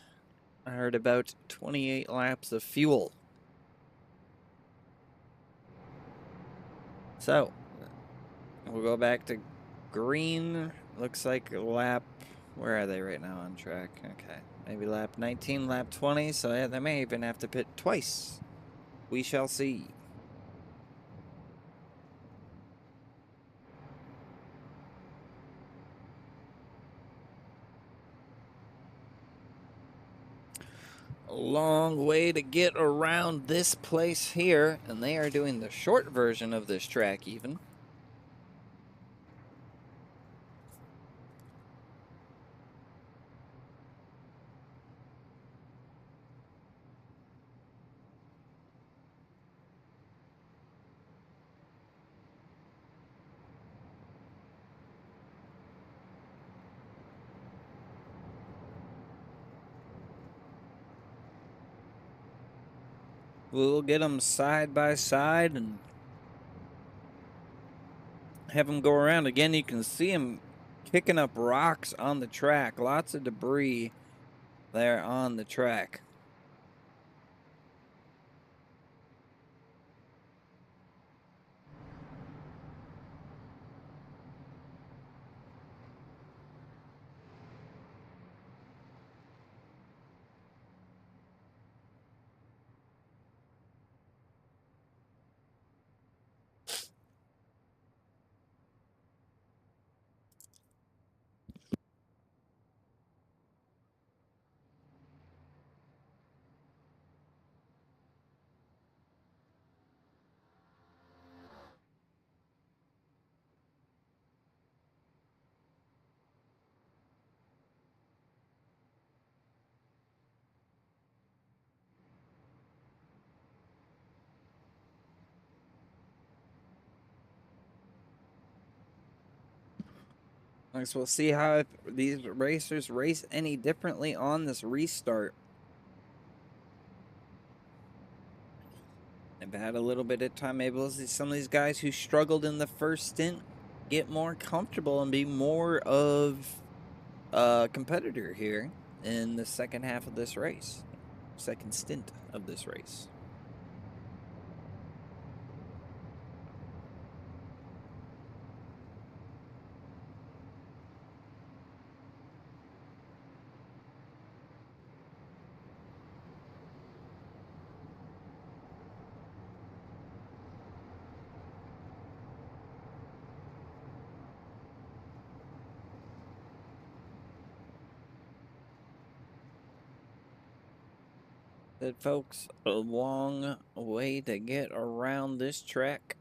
I heard about 28 laps of fuel. So, we'll go back to green. Looks like lap, where are they right now on track? Okay, maybe lap 19, lap 20. So, yeah, they may even have to pit twice. We shall see. A long way to get around this place here, and they are doing the short version of this track even. We'll get them side by side and have them go around. Again, you can see them kicking up rocks on the track. Lots of debris there on the track. Next, we'll see how if these racers race any differently on this restart. I've had a little bit of time able to see some of these guys who struggled in the first stint get more comfortable and be more of a competitor here in the second half of this race, second stint of this race. Said folks, a long way to get around this track.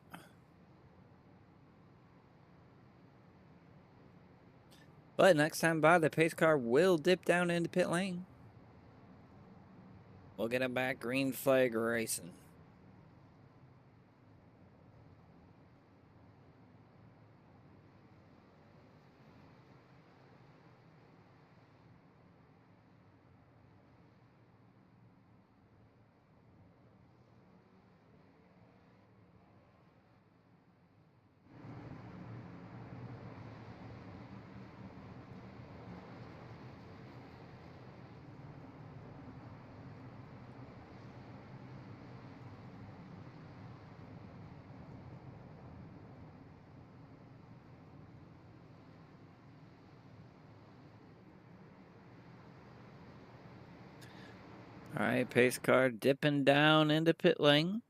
But next time by, the pace car will dip down into pit lane. We'll get him back, green flag racing. All right, pace car dipping down into pit lane.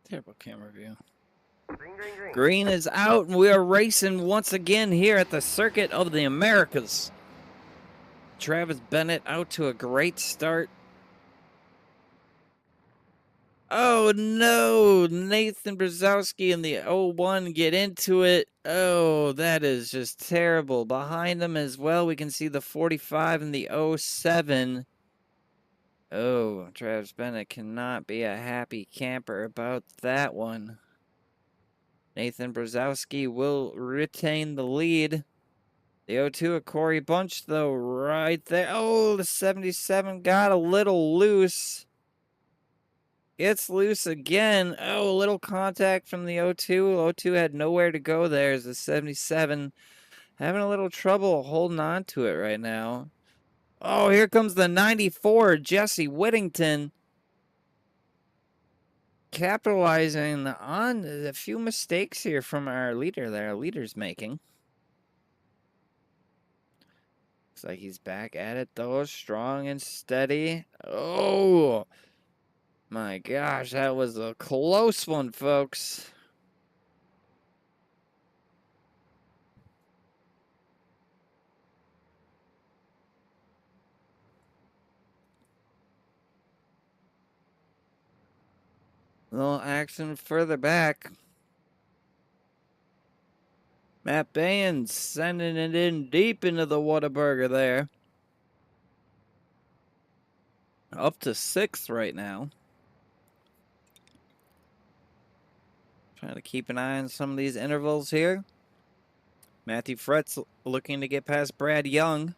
Terrible camera view. Green, green, green. Green is out, and we are racing once again here at the Circuit of the Americas. Travis Bennett out to a great start. Oh no, Nathan Brzezowski and the 01 get into it. Oh, that is just terrible. Behind them as well, we can see the 45 and the 07. Oh, Travis Bennett cannot be a happy camper about that one. Nathan Brzezowski will retain the lead. The 02 of Corey Bunch, though, right there. Oh, the 77 got a little loose. It's loose again. Oh, a little contact from the 02. 02 had nowhere to go there as the 77 having a little trouble holding on to it right now. Oh, here comes the 94, Jesse Whittington. Capitalizing on a few mistakes here from our leader there. Our leader's making. Looks like he's back at it, though. Strong and steady. Oh, my gosh. That was a close one, folks. A little action further back. Matt Baynes sending it in deep into the Whataburger there. Up to 6th right now. Trying to keep an eye on some of these intervals here. Matthew Fretz looking to get past Brad Young.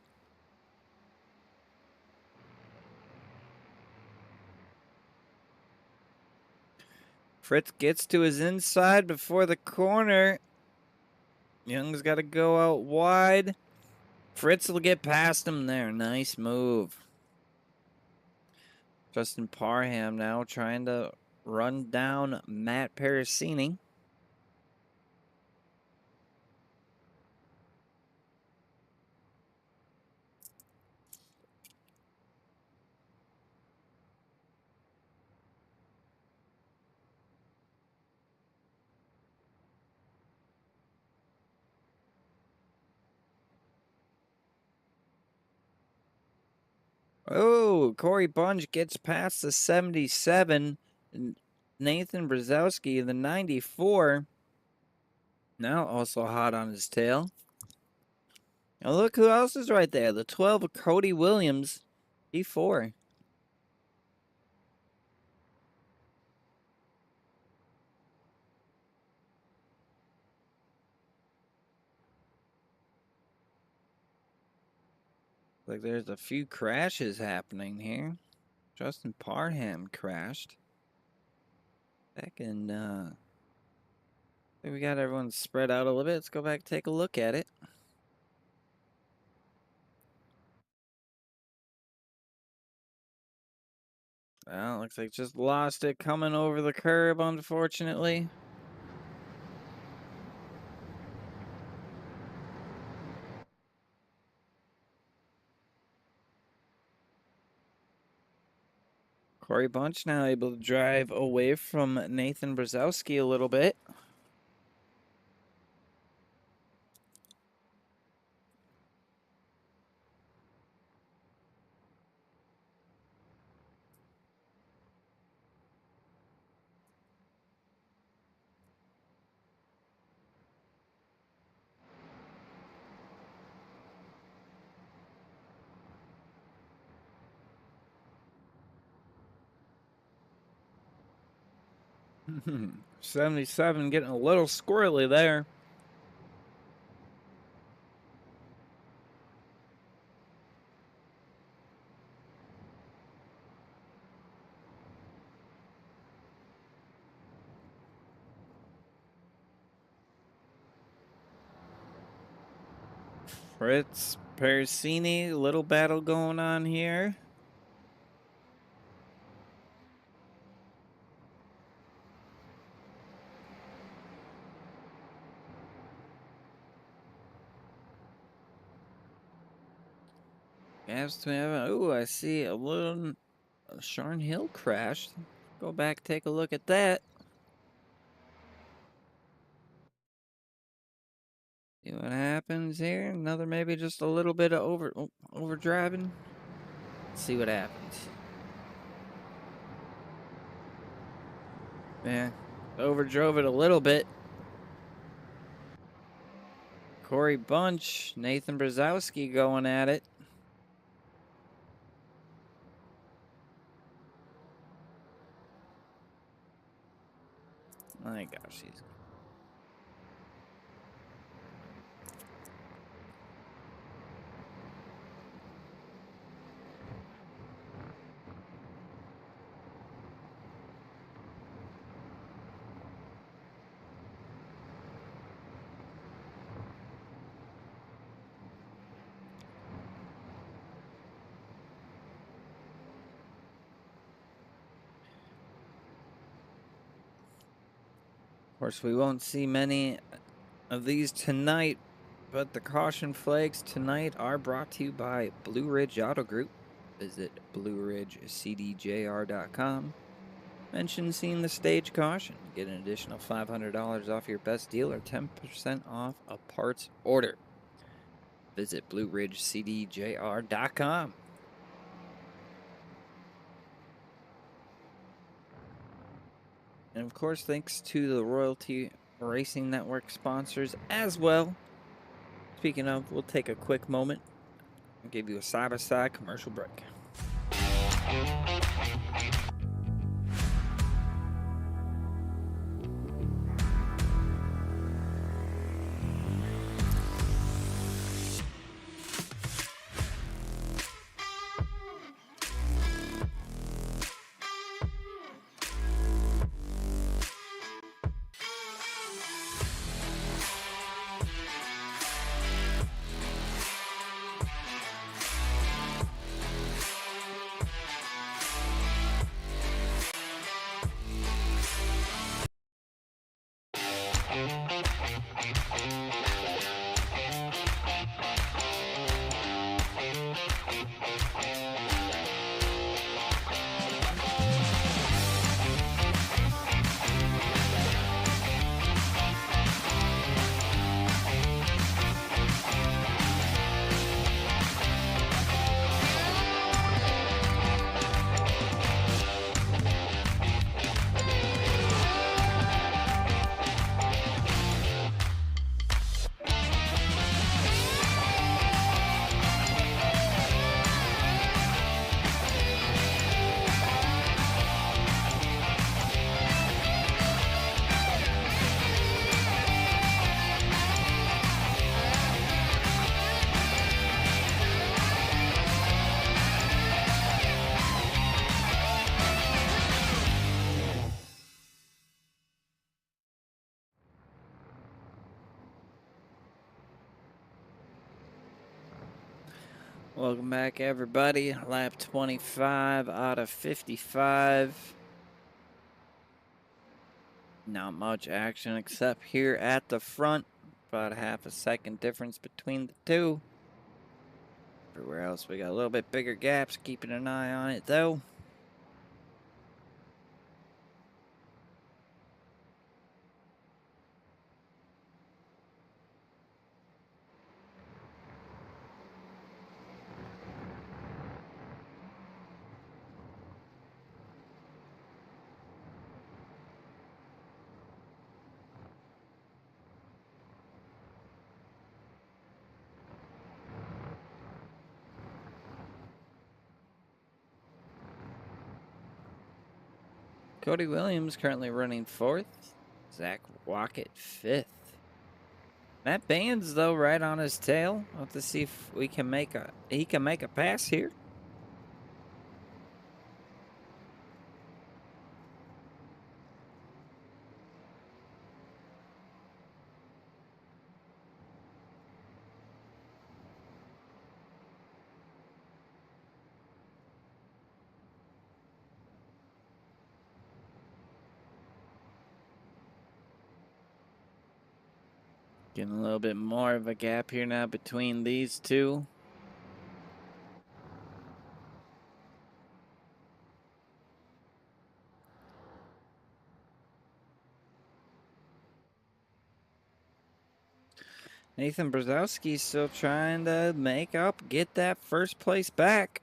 Fritz gets to his inside before the corner. Young's got to go out wide. Fritz will get past him there. Nice move. Justin Parham now trying to run down Matt Parasini. Oh, Corey Bunch gets past the 77. Nathan Brzezowski, the 94. Now also hot on his tail. Now look who else is right there. The 12 of Cody Williams, P4. Like there's a few crashes happening here. Justin Parham crashed. Back in, I think we got everyone spread out a little bit. Let's go back and take a look at it. Well, looks like just lost it coming over the curb, unfortunately. Corey Bunch now able to drive away from Nathan Brzezowski a little bit. Hmm. 77 getting a little squirrely there. Fritz Parasini, little battle going on here. Oh, I see a little Sharn Hill crashed. Go back, take a look at that. See what happens here. Another maybe just a little bit of overdriving. Let's see what happens. Yeah, overdrove it a little bit. Corey Bunch, Nathan Brzezowski going at it. My gosh, he's... Of course, we won't see many of these tonight, but the caution flags tonight are brought to you by Blue Ridge Auto Group. Visit BlueRidgeCDJR.com. Mention seeing the stage caution. Get an additional $500 off your best deal or 10% off a parts order. Visit BlueRidgeCDJR.com. And of course, thanks to the Royalty Racing Network sponsors as well. Speaking of, we'll take a quick moment and give you a side-by-side commercial break. Welcome back, everybody. Lap 25 out of 55. Not much action except here at the front. About a half a second difference between the two. Everywhere else, we got a little bit bigger gaps. Keeping an eye on it, though. Cody Williams currently running 4th. Zach Rocket 5th. Matt Baines, though, right on his tail. We'll have to see if he can make a pass here. Getting a little bit more of a gap here now between these two. Nathan Brzezowski still trying to make up, get that first place back.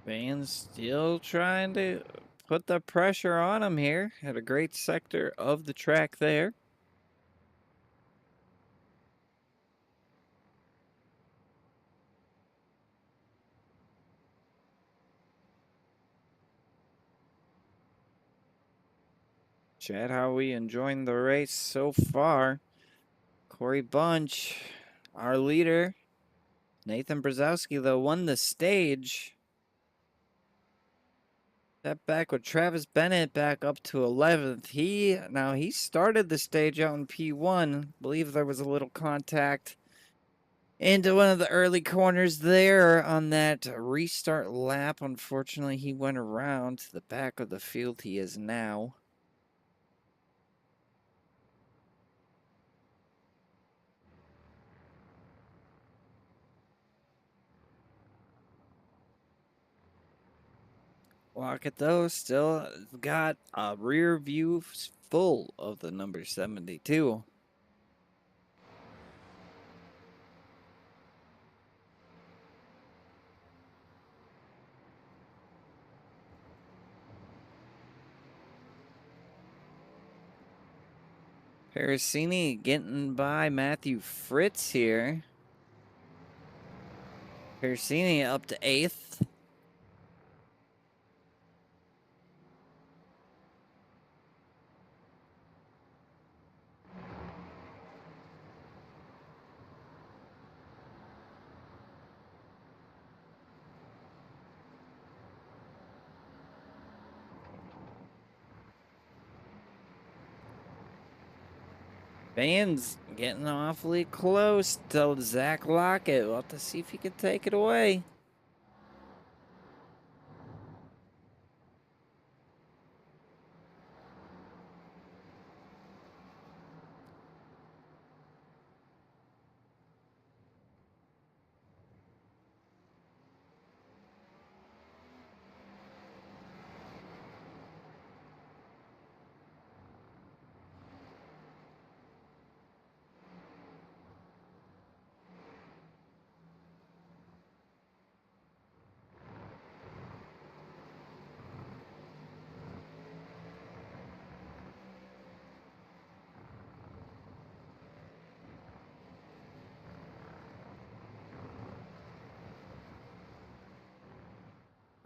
Van's still trying to put the pressure on him here at a great sector of the track there. Chad, how are we enjoying the race so far? Corey Bunch, our leader. Nathan Brzezowski, though, won the stage. That back with Travis Bennett back up to 11th. He started the stage out in P1. I believe there was a little contact into one of the early corners there on that restart lap. Unfortunately, he went around to the back of the field he is now. Lockett, though, still got a rear view full of the number 72. Parasini getting by Matthew Fritz here. Parasini up to 8th. Van's getting awfully close to Zach Lockett. We'll have to see if he can take it away.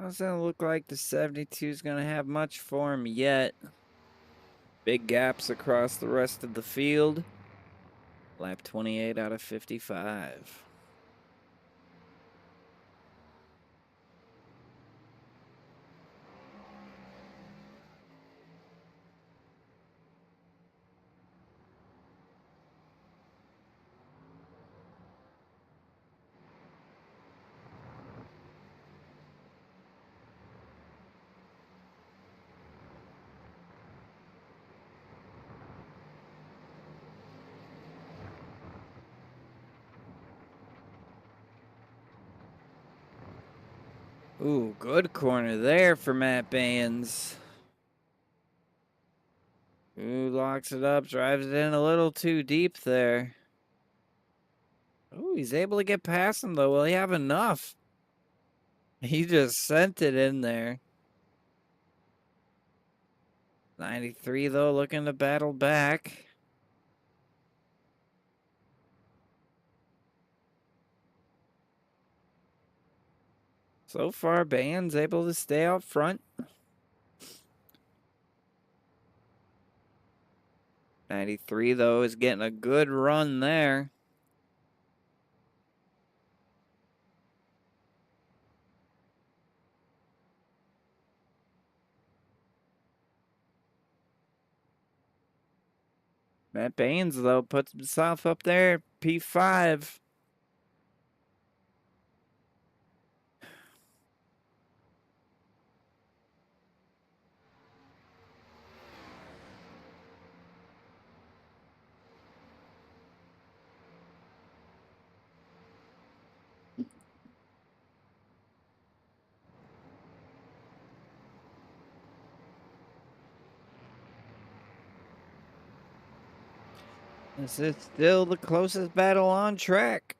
Doesn't look like the 72 is going to have much for him yet. Big gaps across the rest of the field. Lap 28 out of 55. Ooh, good corner there for Matt Baines. Ooh, locks it up, drives it in a little too deep there. Ooh, he's able to get past him, though. Will he have enough? He just sent it in there. 93, though, looking to battle back. So far, Baines able to stay out front. 93, though, is getting a good run there. Matt Baines, though, puts himself up there, P5. This is still the closest battle on track.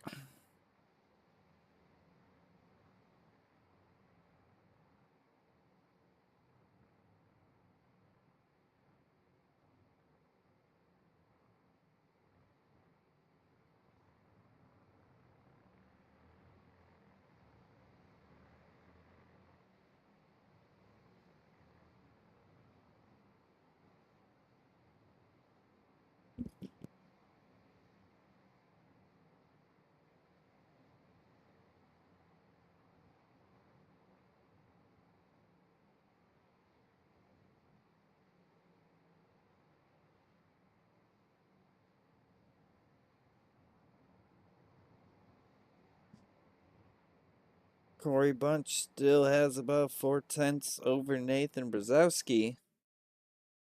Corey Bunch still has about 4/10 over Nathan Brzezowski.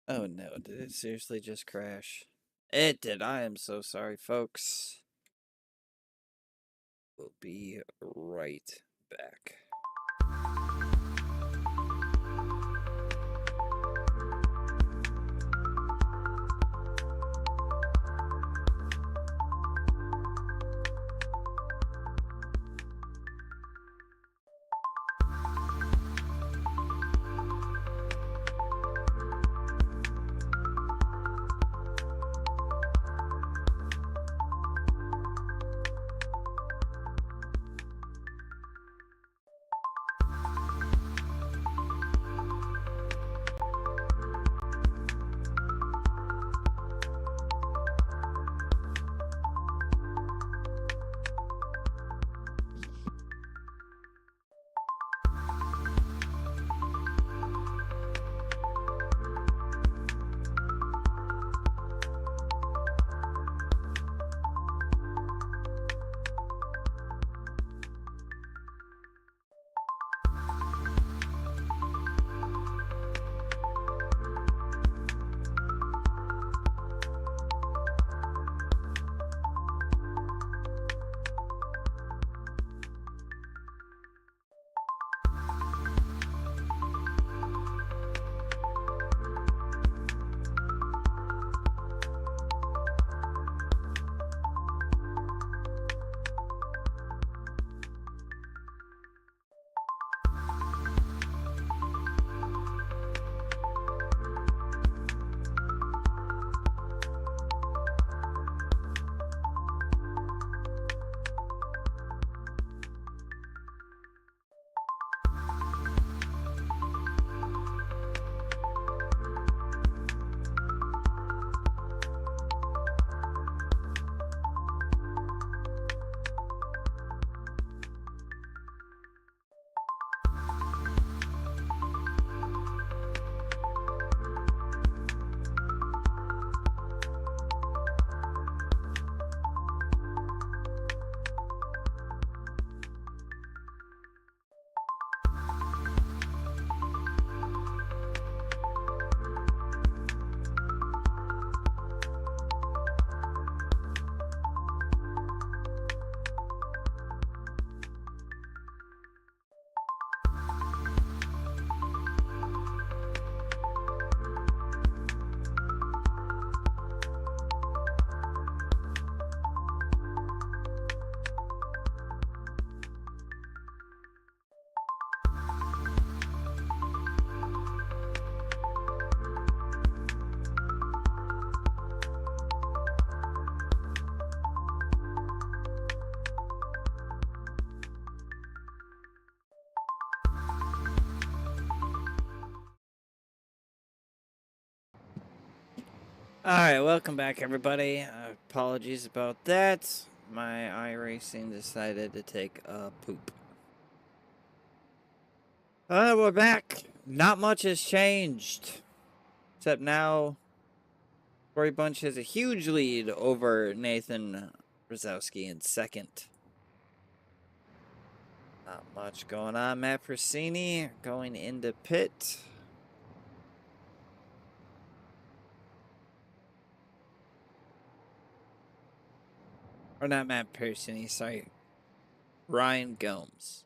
Oh no, did it seriously just crash? It did. I am so sorry, folks. We'll be right back. Alright, welcome back, everybody. Apologies about that. My iRacing decided to take a poop. We're back. Not much has changed. Except now, Corey Bunch has a huge lead over Nathan Brzezowski in second. Not much going on. Matt Persini going into pit. Or not Matt Persini, sorry. Ryan Gomes.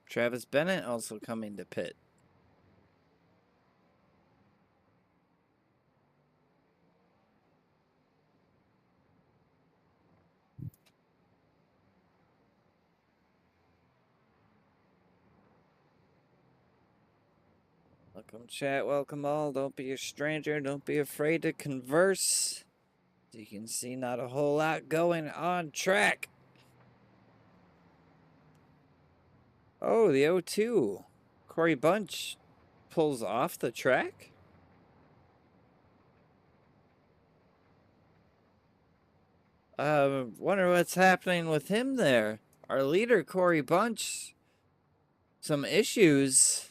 Travis Bennett also coming to pit. Welcome, chat. Welcome all. Don't be a stranger. Don't be afraid to converse. As you can see, not a whole lot going on track. Oh, the O2. Corey Bunch pulls off the track. Wonder what's happening with him there. Our leader, Corey Bunch, some issues.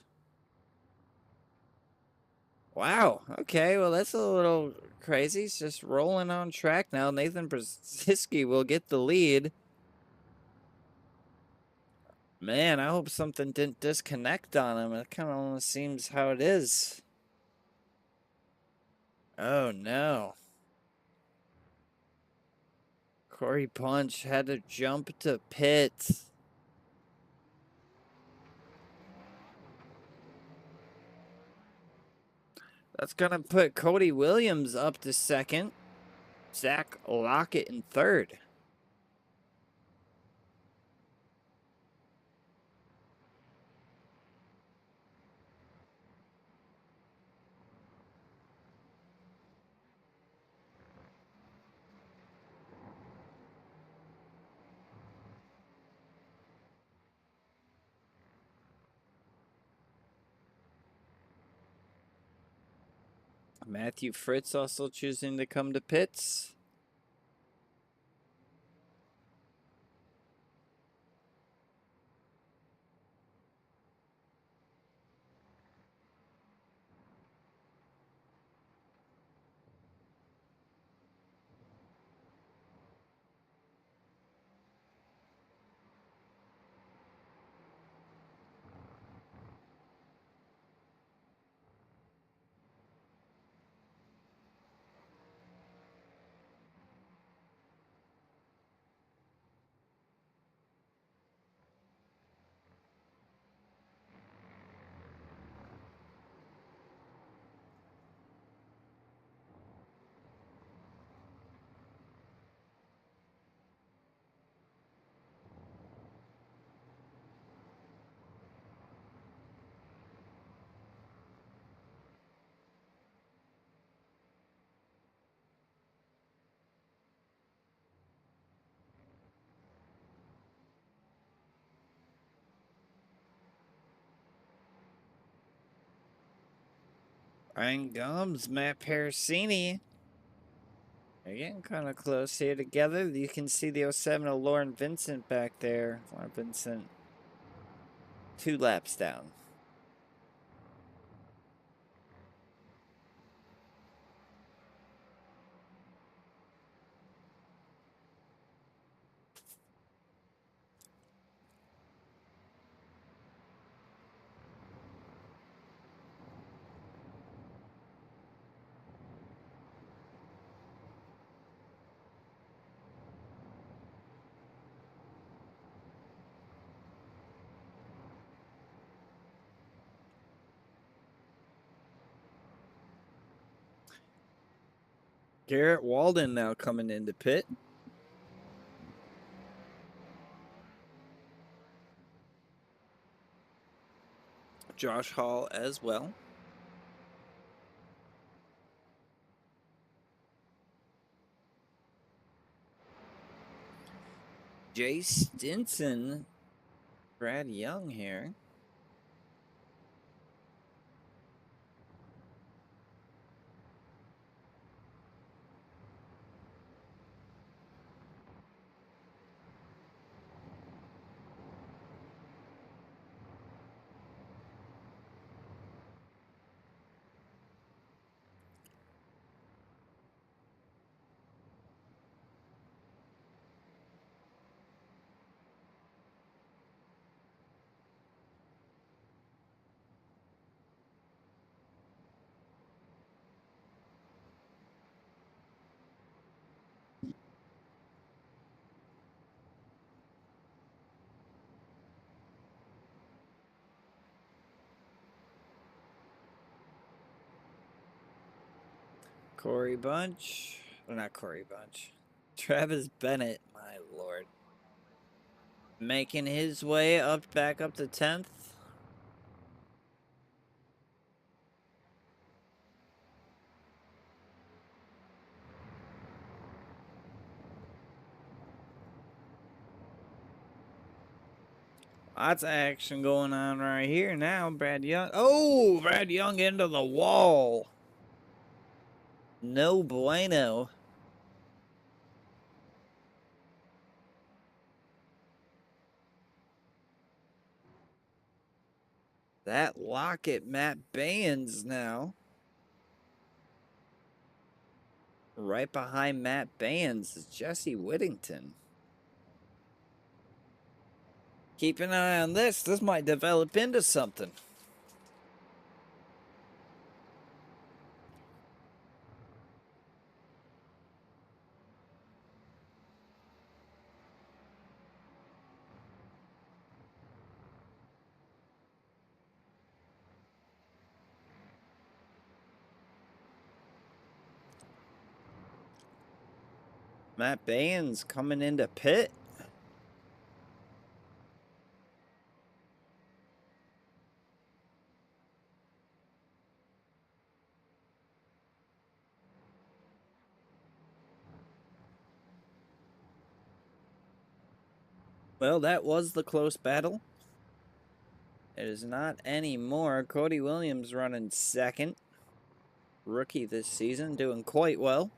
Wow. Okay, well, that's a little crazy. He's just rolling on track now. Nathan Brzezinski will get the lead. Man, I hope something didn't disconnect on him. It kind of almost seems how it is. Oh, no. Corey Bunch had to jump to pit. That's going to put Cody Williams up to second. Zach Lockett in third. Matthew Fritz also choosing to come to pits. Ryan Gomes, Matt Parasini. They're getting kind of close here together. You can see the 07 of Lauren Vincent back there. Lauren Vincent 2 laps down. Garrett Walden now coming into pit. Josh Hall as well. Jay Stinson, Brad Young here. Corey Bunch. Well, not Corey Bunch. Travis Bennett, my lord. Making his way up back up to 10th. Lots of action going on right here now. Brad Young. Oh, Brad Young into the wall. No bueno. That Lockett, Matt Baynes now. Right behind Matt Baynes is Jesse Whittington. Keep an eye on this. This might develop into something. Matt Baynes coming into pit. Well, that was the close battle. It is not anymore. Cody Williams running second. Rookie this season, doing quite well.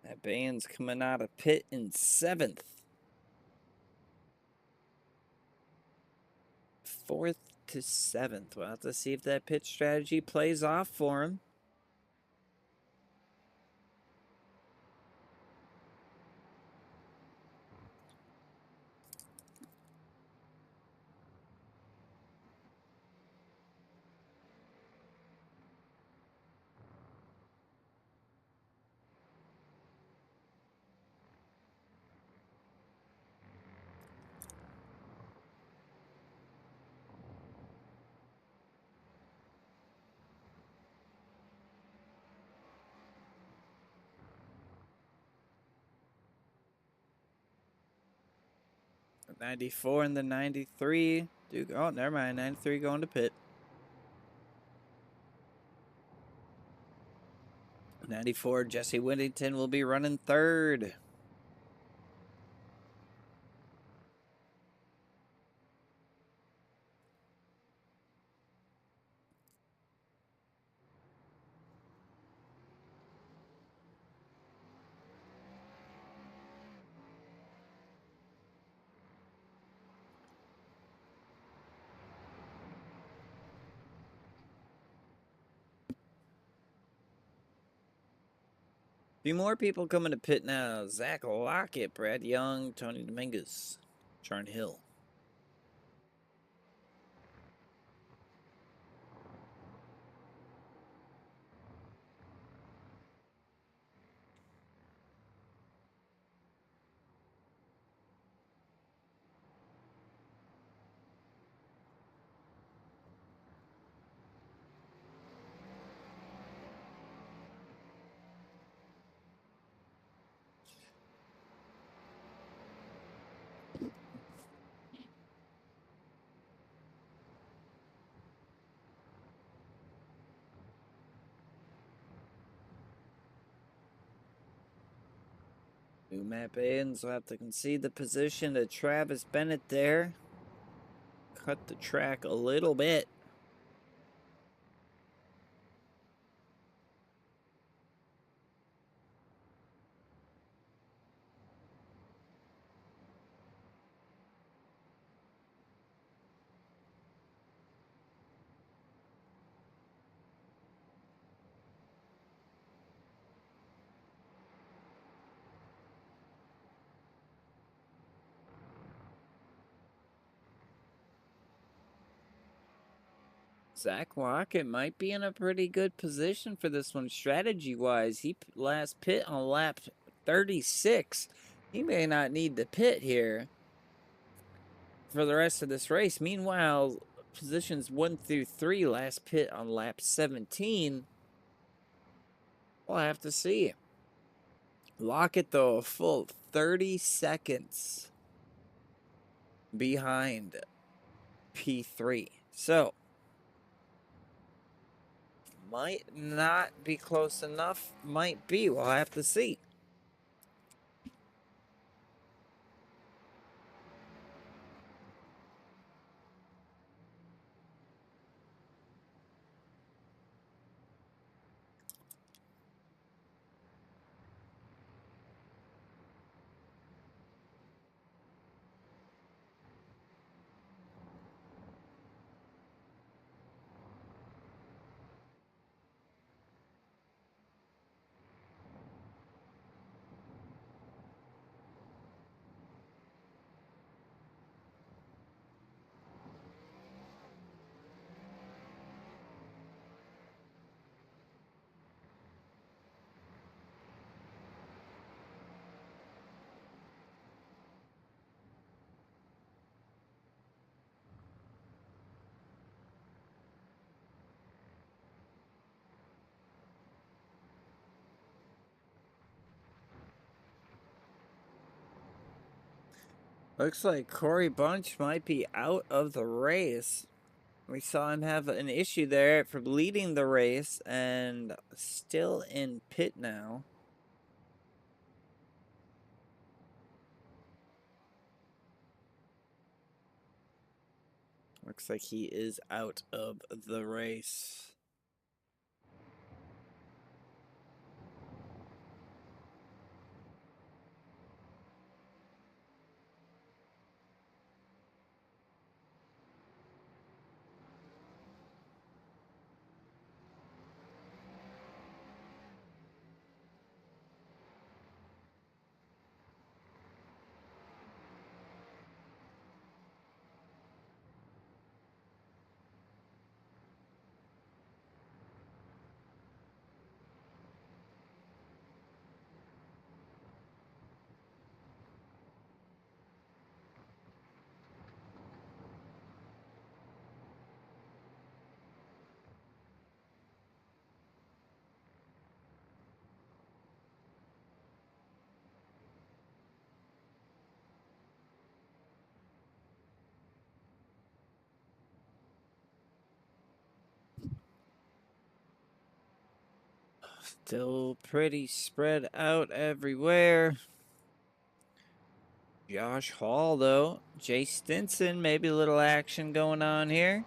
That Baynes coming out of pit in 7th. 4th to 7th. We'll have to see if that pit strategy plays off for him. The 94 and the 93. Duke. Oh, never mind. 93 going to pit. 94, Jesse Whittington will be running 3rd. Few more people coming to pit now. Zach Lockett, Brad Young, Tony Dominguez, Charn Hill. New map ends. We'll have to concede the position to Travis Bennett there. Cut the track a little bit. Zach Lockett might be in a pretty good position for this one strategy-wise. He last pit on lap 36. He may not need the pit here for the rest of this race. Meanwhile, positions 1 through 3 last pit on lap 17. We'll have to see. Lockett, though, a full 30 seconds behind P3. So, might not be close enough. Might be. We'll have to see. Looks like Corey Bunch might be out of the race. We saw him have an issue there for leading the race and still in pit now. Looks like he is out of the race. Still pretty spread out everywhere. Josh Hall, though. Jay Stinson, maybe a little action going on here.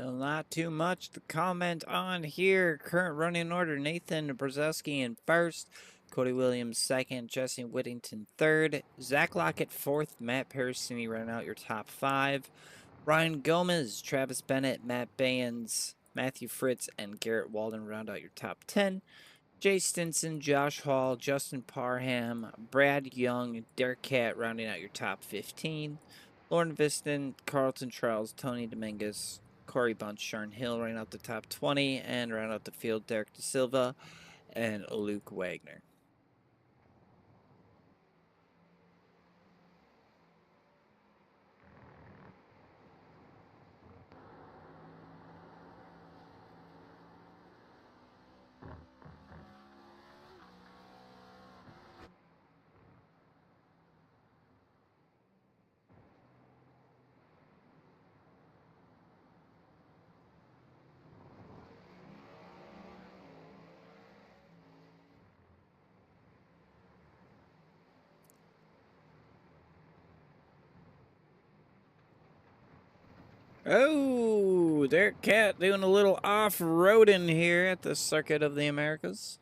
Well, not too much to comment on here. Current running order, Nathan Brzezowski in first, Cody Williams second, Jesse Whittington third, Zach Lockett fourth, Matt Parasini round out your top five. Ryan Gomez, Travis Bennett, Matt Bayens, Matthew Fritz, and Garrett Walden round out your top 10. Jay Stinson, Josh Hall, Justin Parham, Brad Young, Derek Cat rounding out your top 15. Lauren Viston, Carlton Charles, Tony Dominguez, Corey Bunch, Sharon Hill rounding out the top 20, and round out the field Derek De Silva and Luke Wagner. Oh, Derek Cat doing a little off-roading here at the Circuit of the Americas.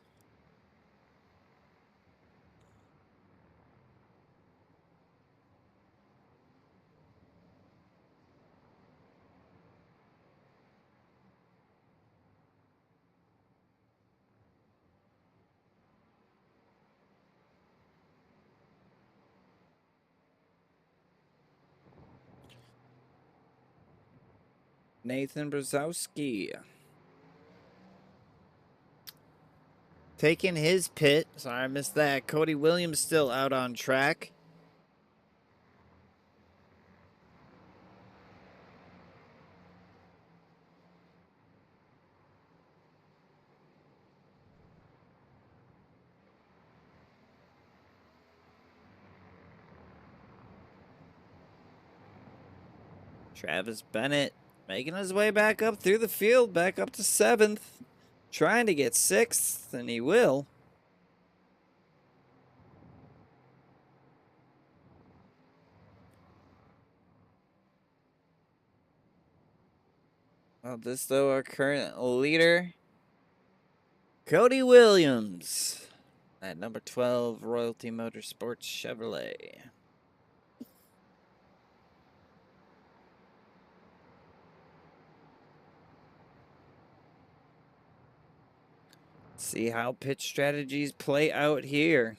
Nathan Brzezowski taking his pit. Sorry, I missed that. Cody Williams still out on track. Travis Bennett making his way back up through the field, back up to 7th. Trying to get 6th, and he will. Well, this, though, our current leader, Cody Williams, at number 12, Royalty Motorsports Chevrolet. See how pit strategies play out here.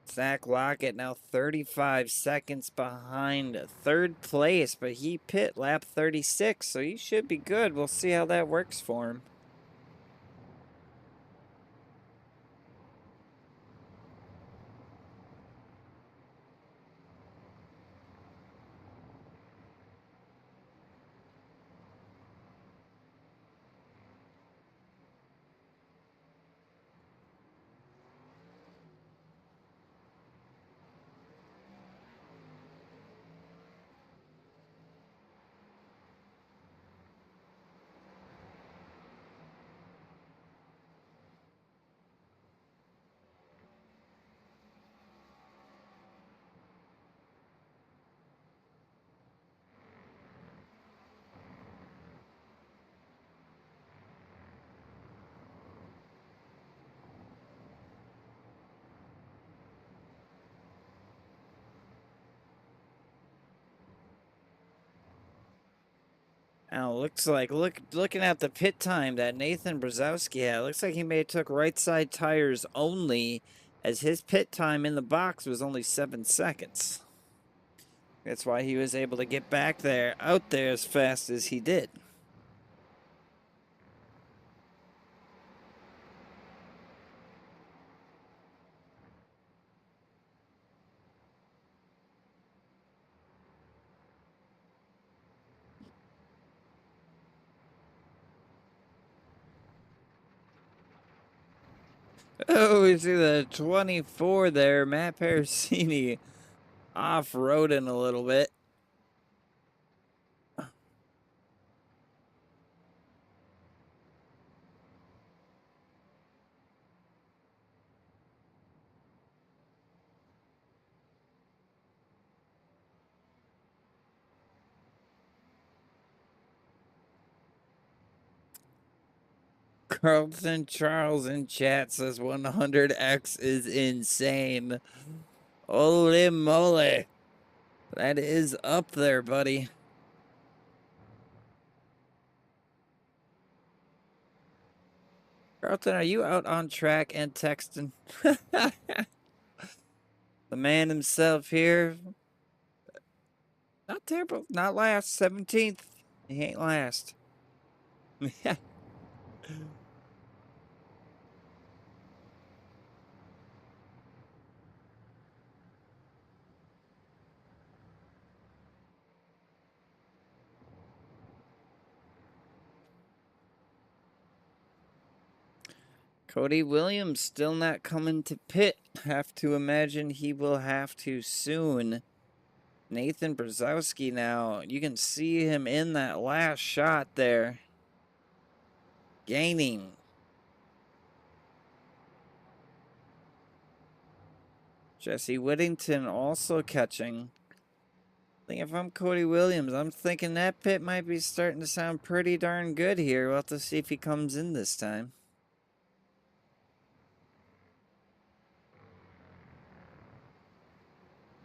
Zach Lockett now 35 seconds behind 3rd place, but he pit lap 36, so he should be good. We'll see how that works for him. Now, looks like, looking at the pit time that Nathan Brzezowski had, looks like he may have took right side tires only, as his pit time in the box was only 7 seconds. That's why he was able to get back there, out there as fast as he did. Oh, we see the 24 there, Matt Parasini off-roading a little bit. Carlton Charles in chat says 100x is insane. Holy moly. That is up there, buddy. Carlton, are you out on track and texting? The man himself here. Not terrible. Not last. 17th. He ain't last. Cody Williams still not coming to pit. Have to imagine he will have to soon. Nathan Brzezowski now. You can see him in that last shot there. Gaining. Jesse Whittington also catching. I think if I'm Cody Williams, I'm thinking that pit might be starting to sound pretty darn good here. We'll have to see if he comes in this time.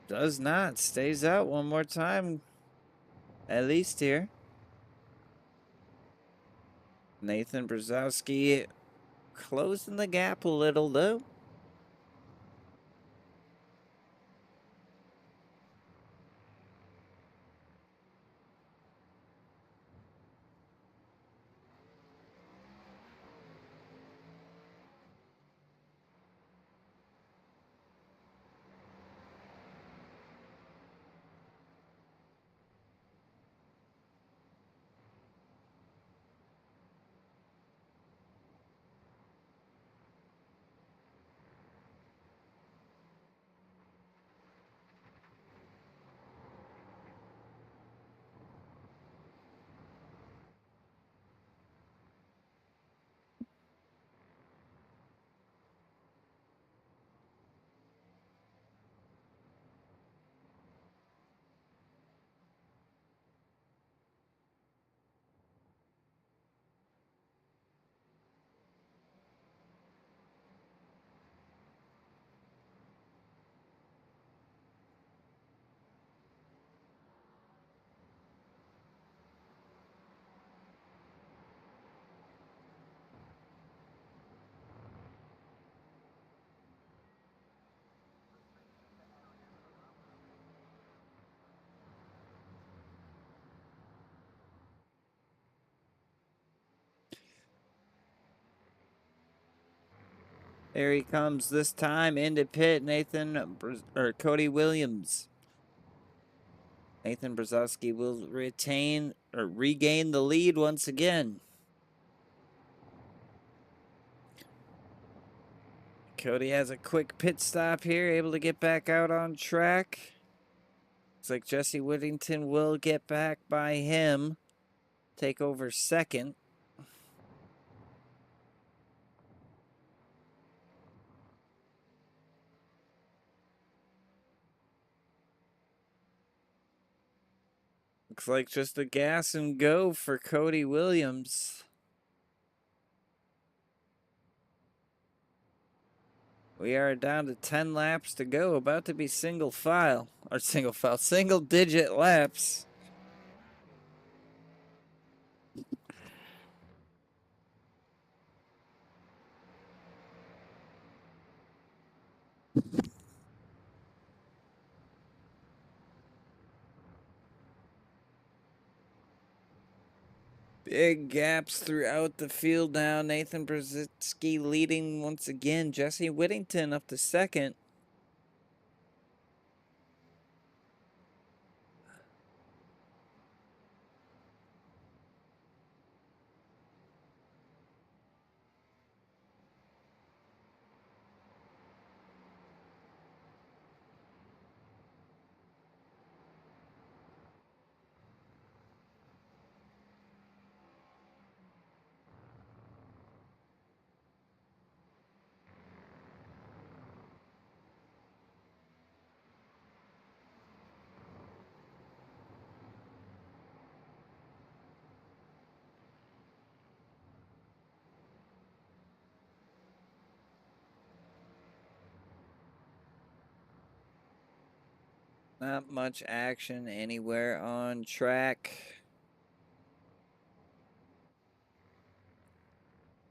Does not. Stays out one more time. At least here. Nathan Brzezowski closing the gap a little, though. There he comes this time into pit. Cody Williams. Nathan Brzezowski will regain the lead once again. Cody has a quick pit stop here, able to get back out on track. Looks like Jesse Whittington will get back by him. Take over second. Looks like just a gas and go for Cody Williams. We are down to 10 laps to go. About to be single digit laps. Big gaps throughout the field now. Nathan Brzezowski leading once again. Jesse Whittington up to second. Not much action anywhere on track.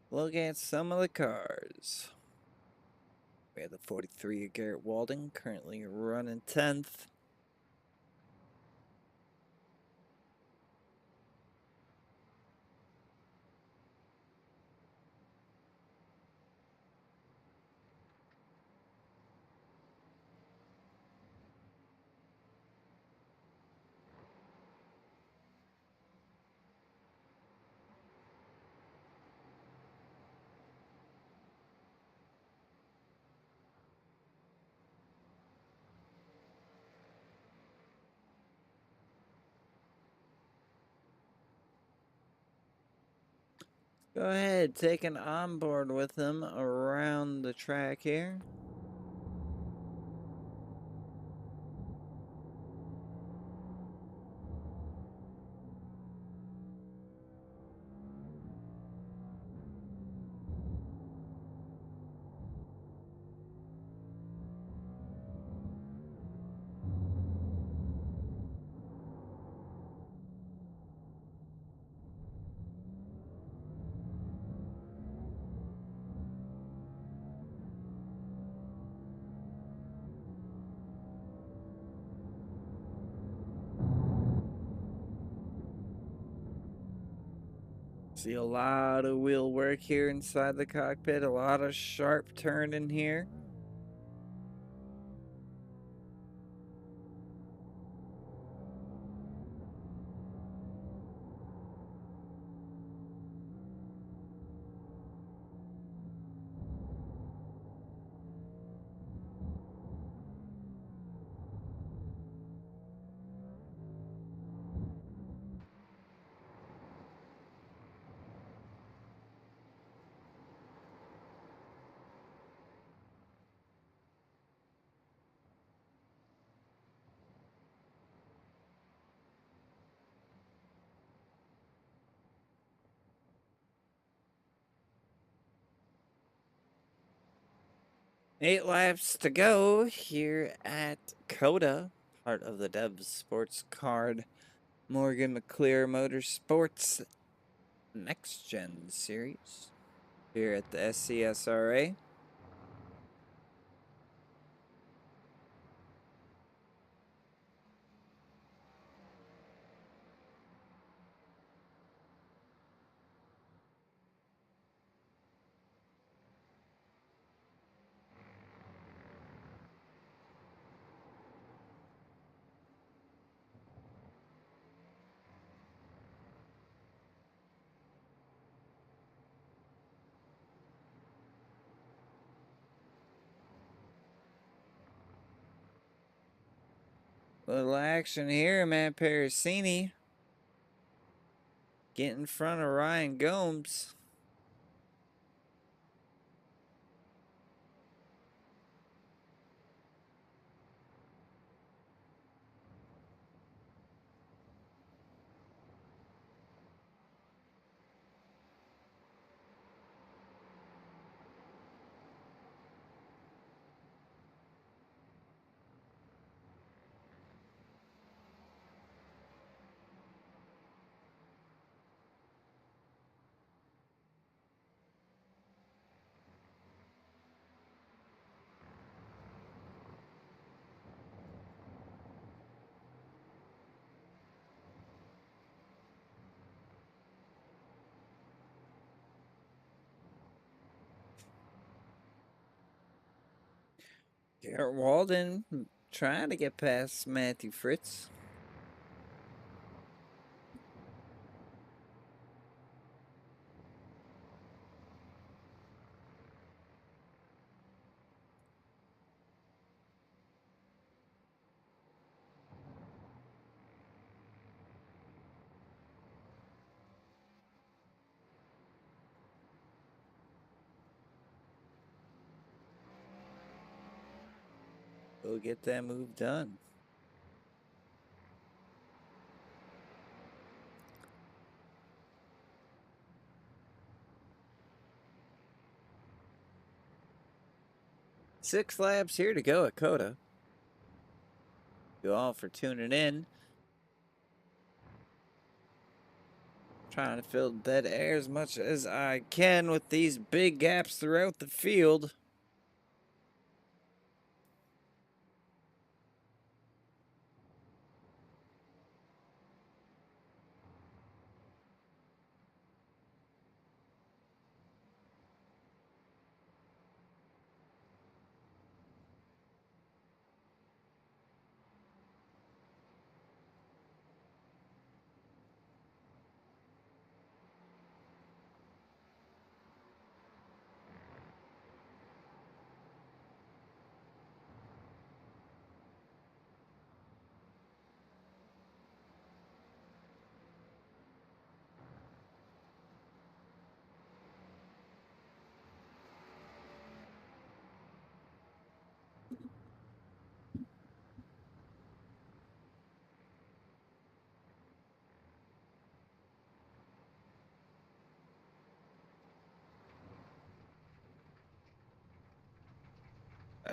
Look at some of the cars. We have the 43 of Garrett Walden currently running 10th. Go ahead, take an onboard with them around the track here. See a lot of wheel work here inside the cockpit, a lot of sharp turning here. Eight laps to go here at Cota, part of the Dev Sports Card Morgan McClear Motorsports Next Gen Series here at the SCSRA. Little action here, Matt Parasini. Get in front of Ryan Gomes. Garrett Walden trying to get past Matthew Fritz. We'll get that move done. Six laps here to go at Cota. you all for tuning in. Trying to fill dead air as much as I can with these big gaps throughout the field.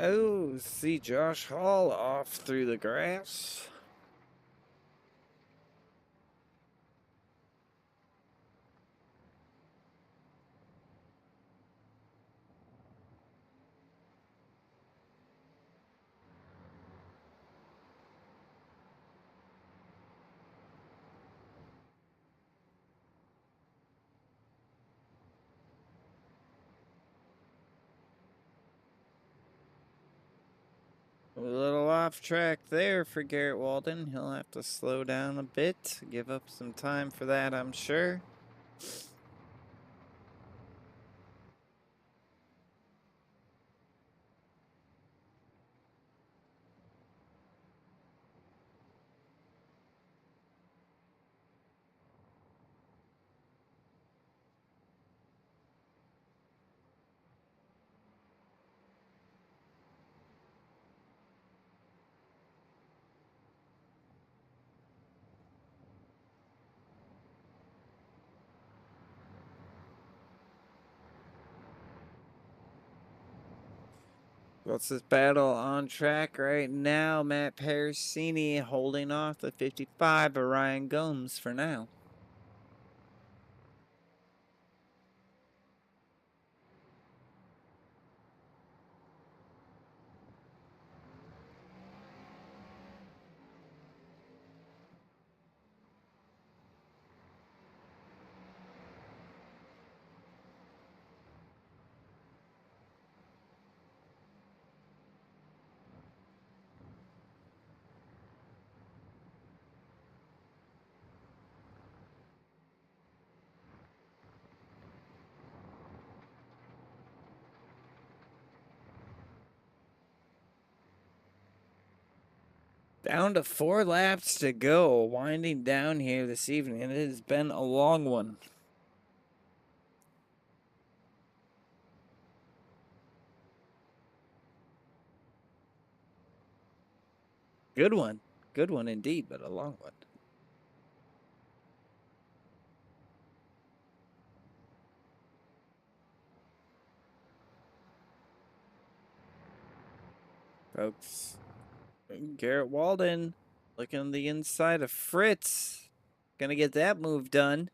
Oh, see Josh Hall off through the grass. A little off track there for Garrett Walden. He'll have to slow down a bit, give up some time for that, I'm sure. What's this battle on track right now? Matt Parasini holding off the 55 of Ryan Gomes for now. Down to 4 laps to go, winding down here this evening. It has been a long one. Good one. Good one indeed, but a long one. Folks, Garrett Walden looking on the inside of Fritz. Gonna get that move done.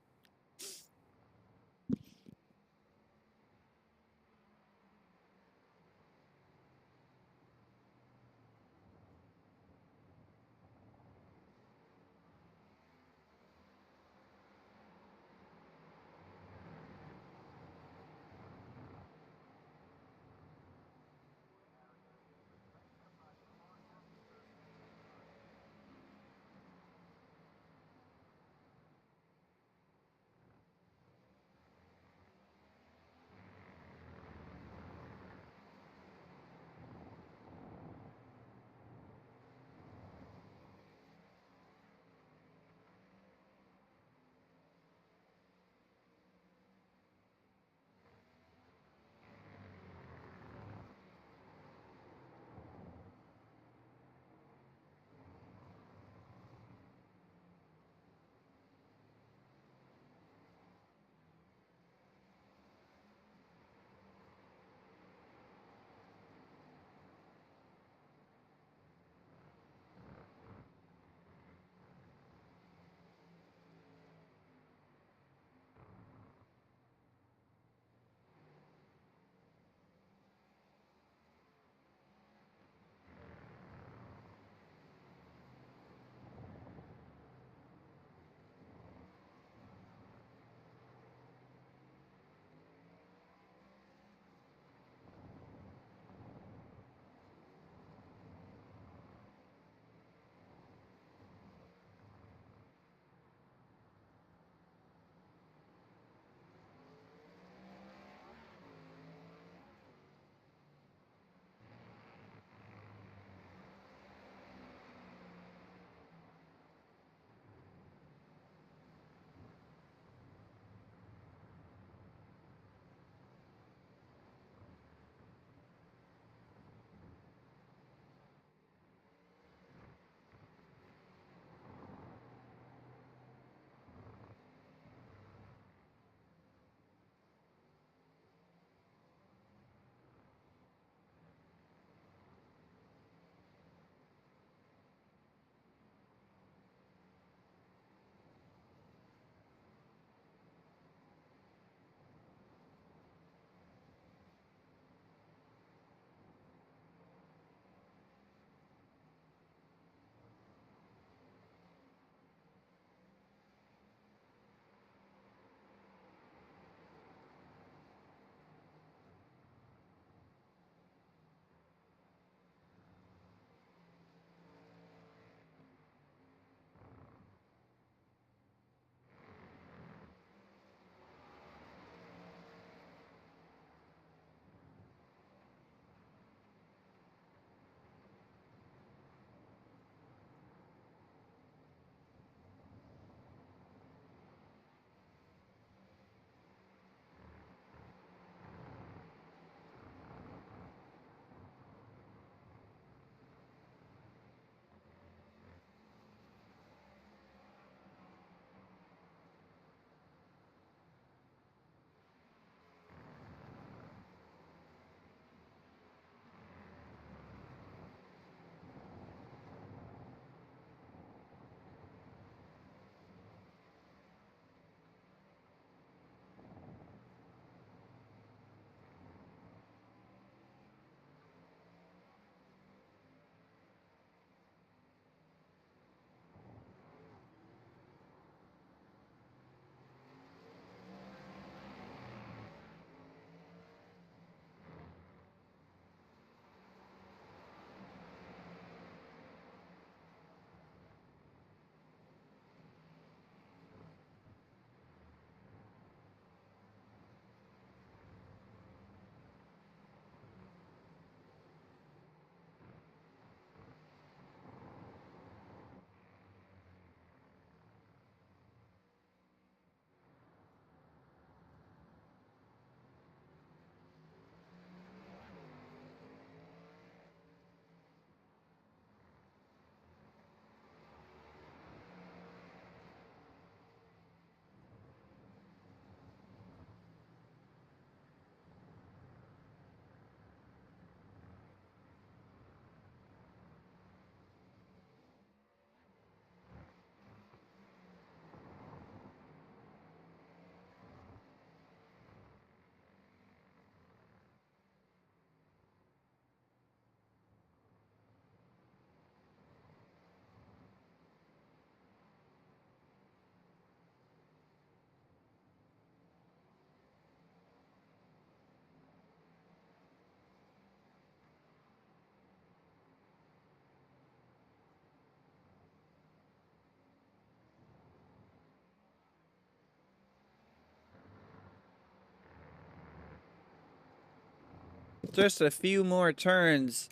Just a few more turns.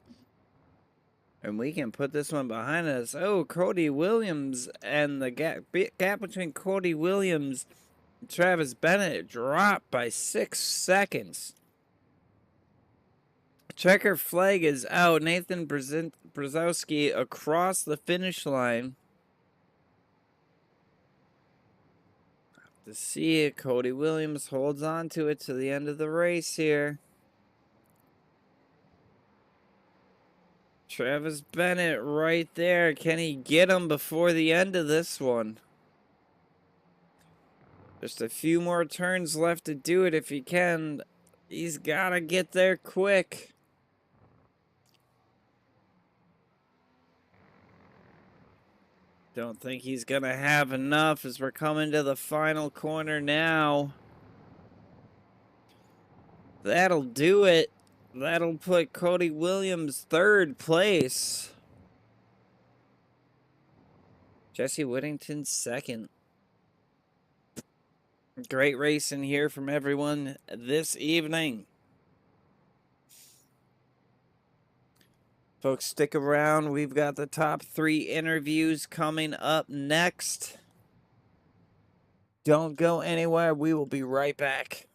And we can put this one behind us. Oh, Cody Williams and the gap between Cody Williams and Travis Bennett dropped by 6 seconds. Checker flag is out. Nathan Brzezowski across the finish line. To see it, Cody Williams holds on to it to the end of the race here. Travis Bennett right there. Can he get him before the end of this one? Just a few more turns left to do it if he can. He's got to get there quick. Don't think he's going to have enough as we're coming to the final corner now. That'll do it. That'll put Cody Williams third place. Jesse Whittington second. Great racing here from everyone this evening. Folks, stick around. We've got the top 3 interviews coming up next. Don't go anywhere. We will be right back.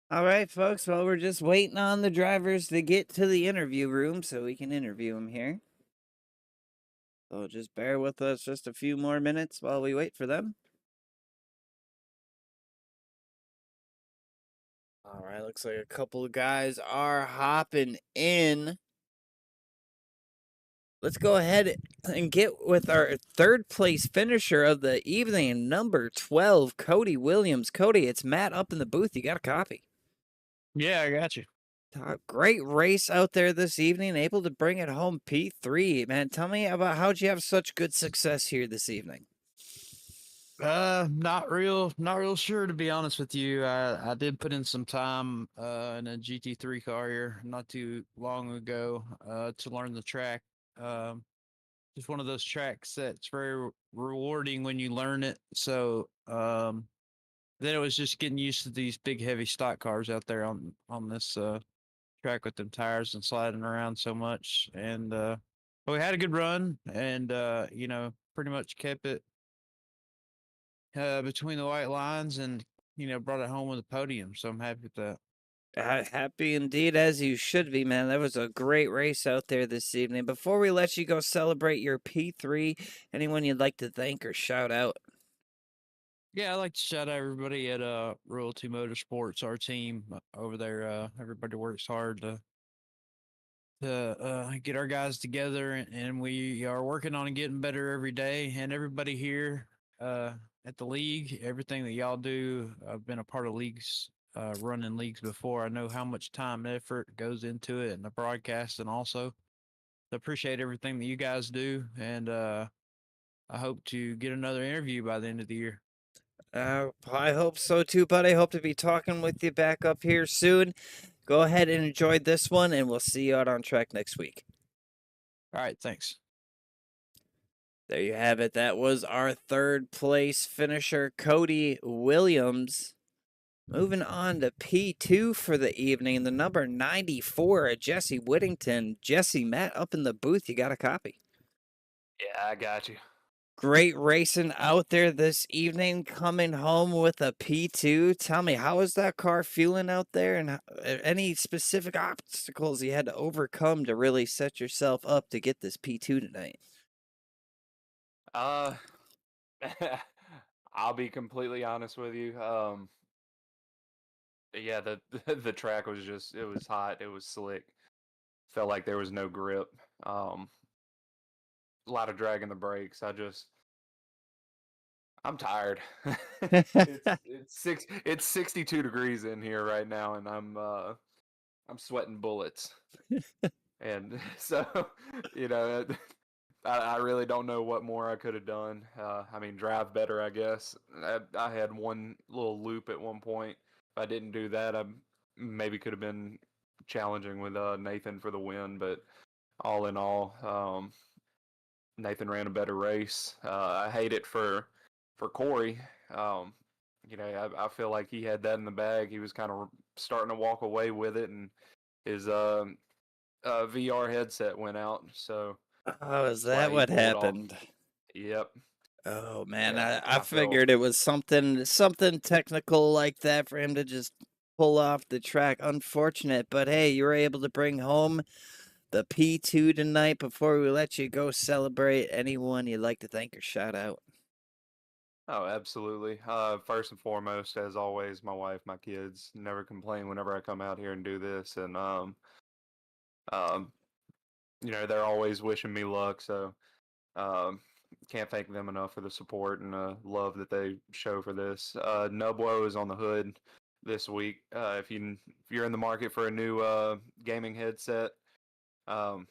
All right, folks. Well, we're just waiting on the drivers to get to the interview room so we can interview them here. So just bear with us just a few more minutes while we wait for them. All right, looks like a couple of guys are hopping in. Let's go ahead and get with our third place finisher of the evening, number 12, Cody Williams. Cody, it's Matt up in the booth. You got a copy. Yeah, I got you. Great race out there this evening, able to bring it home P3. Man, tell me about how'd you have such good success here this evening? Not real sure to be honest with you. I did put in some time in a GT3 car here not too long ago to learn the track. Um, just one of those tracks that's very rewarding when you learn it. So then it was just getting used to these big heavy stock cars out there on this track with them tires and sliding around so much. And but we had a good run and pretty much kept it between the white lines and brought it home with a podium. So I'm happy with that. Happy indeed, as you should be, man. That was a great race out there this evening. Before we let you go celebrate your P3, anyone you'd like to thank or shout out? Yeah, I like to shout out everybody at Royalty Motorsports, our team over there. Everybody works hard to get our guys together, and we are working on getting better every day. And everybody here at the league, everything that y'all do, I've been a part of leagues, running leagues before. I know how much time and effort goes into it, and the broadcast, and also I appreciate everything that you guys do. And I hope to get another interview by the end of the year. I hope so too, buddy. Hope to be talking with you back up here soon. Go ahead and enjoy this one, and we'll see you out on track next week. All right, thanks. There you have it. That was our third place finisher, Cody Williams. Moving on to P2 for the evening, the number 94, Jesse Whittington. Jesse, Matt up in the booth. You got a copy. Yeah, I got you. Great racing out there this evening, coming home with a P2. Tell me, how is that car feeling out there, and any specific obstacles you had to overcome to really set yourself up to get this P2 tonight? Uh, I'll be completely honest with you. Yeah, the the track was just it was hot, it was slick. Felt like there was no grip. A lot of drag in the brakes. I'm tired. It's 62 degrees in here right now, and I'm sweating bullets. And so, you know, I really don't know what more I could have done. I mean, drive better, I guess. I had one little loop at one point. If I didn't do that, I maybe could have been challenging with Nathan for the win. But all in all, Nathan ran a better race. I hate it for Corey. Um, I feel like he had that in the bag. He was kind of starting to walk away with it, and his VR headset went out. So Oh, is that's why that he what pulled off. happened? Yep. Oh man, Yeah. I figured it was something technical like that for him to just pull off the track. Unfortunate, but hey, you were able to bring home the P2 tonight. Before we let you go celebrate, anyone you'd like to thank or shout out? Oh, absolutely. First and foremost, as always, my wife, my kids never complain whenever I come out here and do this, and um, they're always wishing me luck. So um, can't thank them enough for the support and love that they show for this. Nubwo is on the hood this week. If you're in the market for a new gaming headset, um,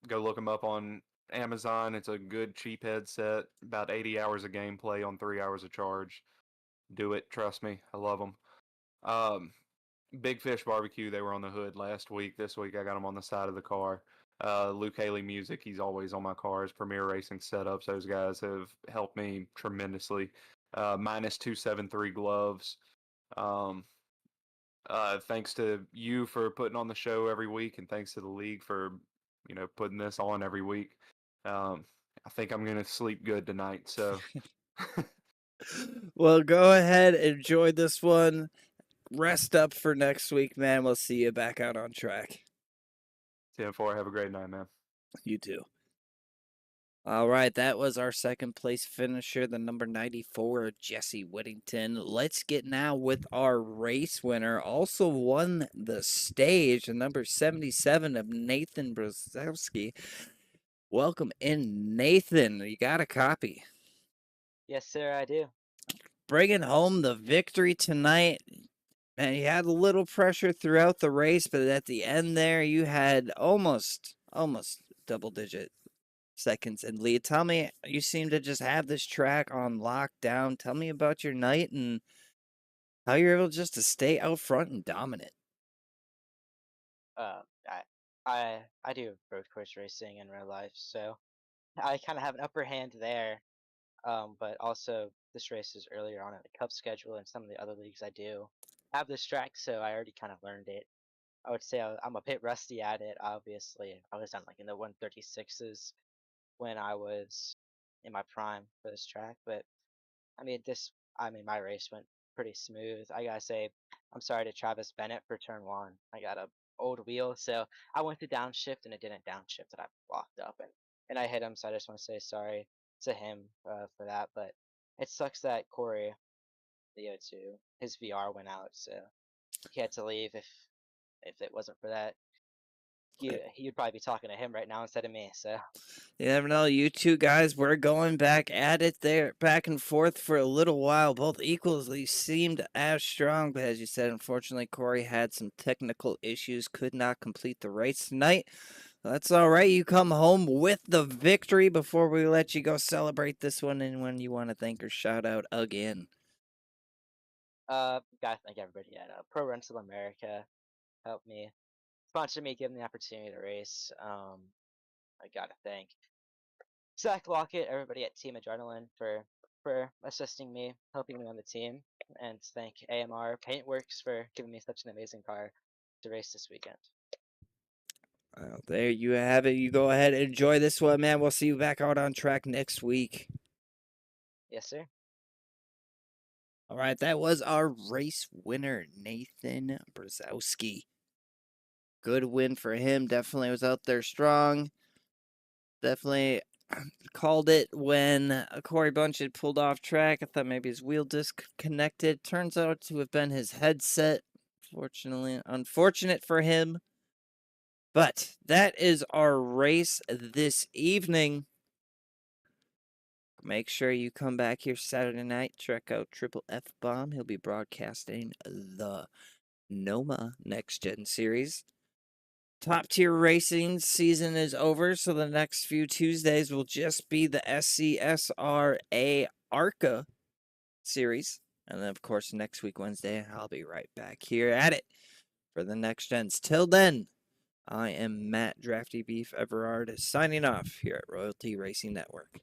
go look them up on Amazon. It's a good cheap headset. About 80 hours of gameplay on 3 hours of charge. Do it. Trust me. I love them. Um, Big Fish Barbecue. They were on the hood last week. This week I got them on the side of the car. Luke Haley Music. He's always on my cars. Premier Racing Setups. Those guys have helped me tremendously. Minus 273 gloves. Um, Thanks to you for putting on the show every week, and thanks to the league for putting this on every week. I think I'm gonna sleep good tonight. So Well, go ahead, enjoy this one. Rest up for next week, man. We'll see you back out on track. 10-4. Have a great night, man. You too. All right, that was our second place finisher, the number 94, Jesse Whittington. Let's get now with our race winner. Also won the stage, the number 77 of Nathan Brzezowski. welcome in Nathan. You got a copy. Yes, sir, I do. Bringing home the victory tonight. Man, you had a little pressure throughout the race, but at the end there, you had almost double-digit seconds in lead. Tell me, you seem to just have this track on lockdown. Tell me about your night and how you're able just to stay out front and dominant. Uh, I do road course racing in real life, so I kind of have an upper hand there. But also this race is earlier on in the Cup schedule, and some of the other leagues I do have this track, so I already kind of learned it. I would say I'm a bit rusty at it. Obviously, I was on like in the 136s when I was in my prime for this track, but I mean, my race went pretty smooth. I gotta say, I'm sorry to Travis Bennett for turn one. I got a old wheel, so I went to downshift and it didn't downshift, and I blocked up and I hit him. So I just want to say sorry to him for that. But it sucks that Corey, the O2, his VR went out, so he had to leave. If it wasn't for that, he'd probably be talking to him right now instead of me. So. You never know. You two guys were going back at it there, back and forth for a little while. Both equally seemed as strong, but as you said, unfortunately, Corey had some technical issues, could not complete the race tonight. That's all right. You come home with the victory before we let you go celebrate this one. And when you want to thank or shout out again. Gotta thank everybody at Pro Rental America. Helped me, sponsored me, give me the opportunity to race. I gotta thank Zach Lockett, everybody at Team Adrenaline for assisting me, helping me on the team, and thank AMR Paintworks for giving me such an amazing car to race this weekend. Well, there you have it. You go ahead and enjoy this one, man. We'll see you back out on track next week. Yes, sir. All right, that was our race winner, Nathan Brzezowski. Good win for him. Definitely was out there strong. Definitely called it when Corey Bunch had pulled off track. I thought maybe his wheel disc connected. Turns out to have been his headset. Fortunately, unfortunate for him. But that is our race this evening. Make sure you come back here Saturday night. Check out Triple F Bomb. He'll be broadcasting the Noma Next Gen Series. Top tier racing season is over, so the next few Tuesdays will just be the Scsra ARCA series. And then, of course, next week, Wednesday, I'll be right back here at it for the next gens. Till then, I am Matt Drafty Beef Everard signing off here at Royalty Racing Network.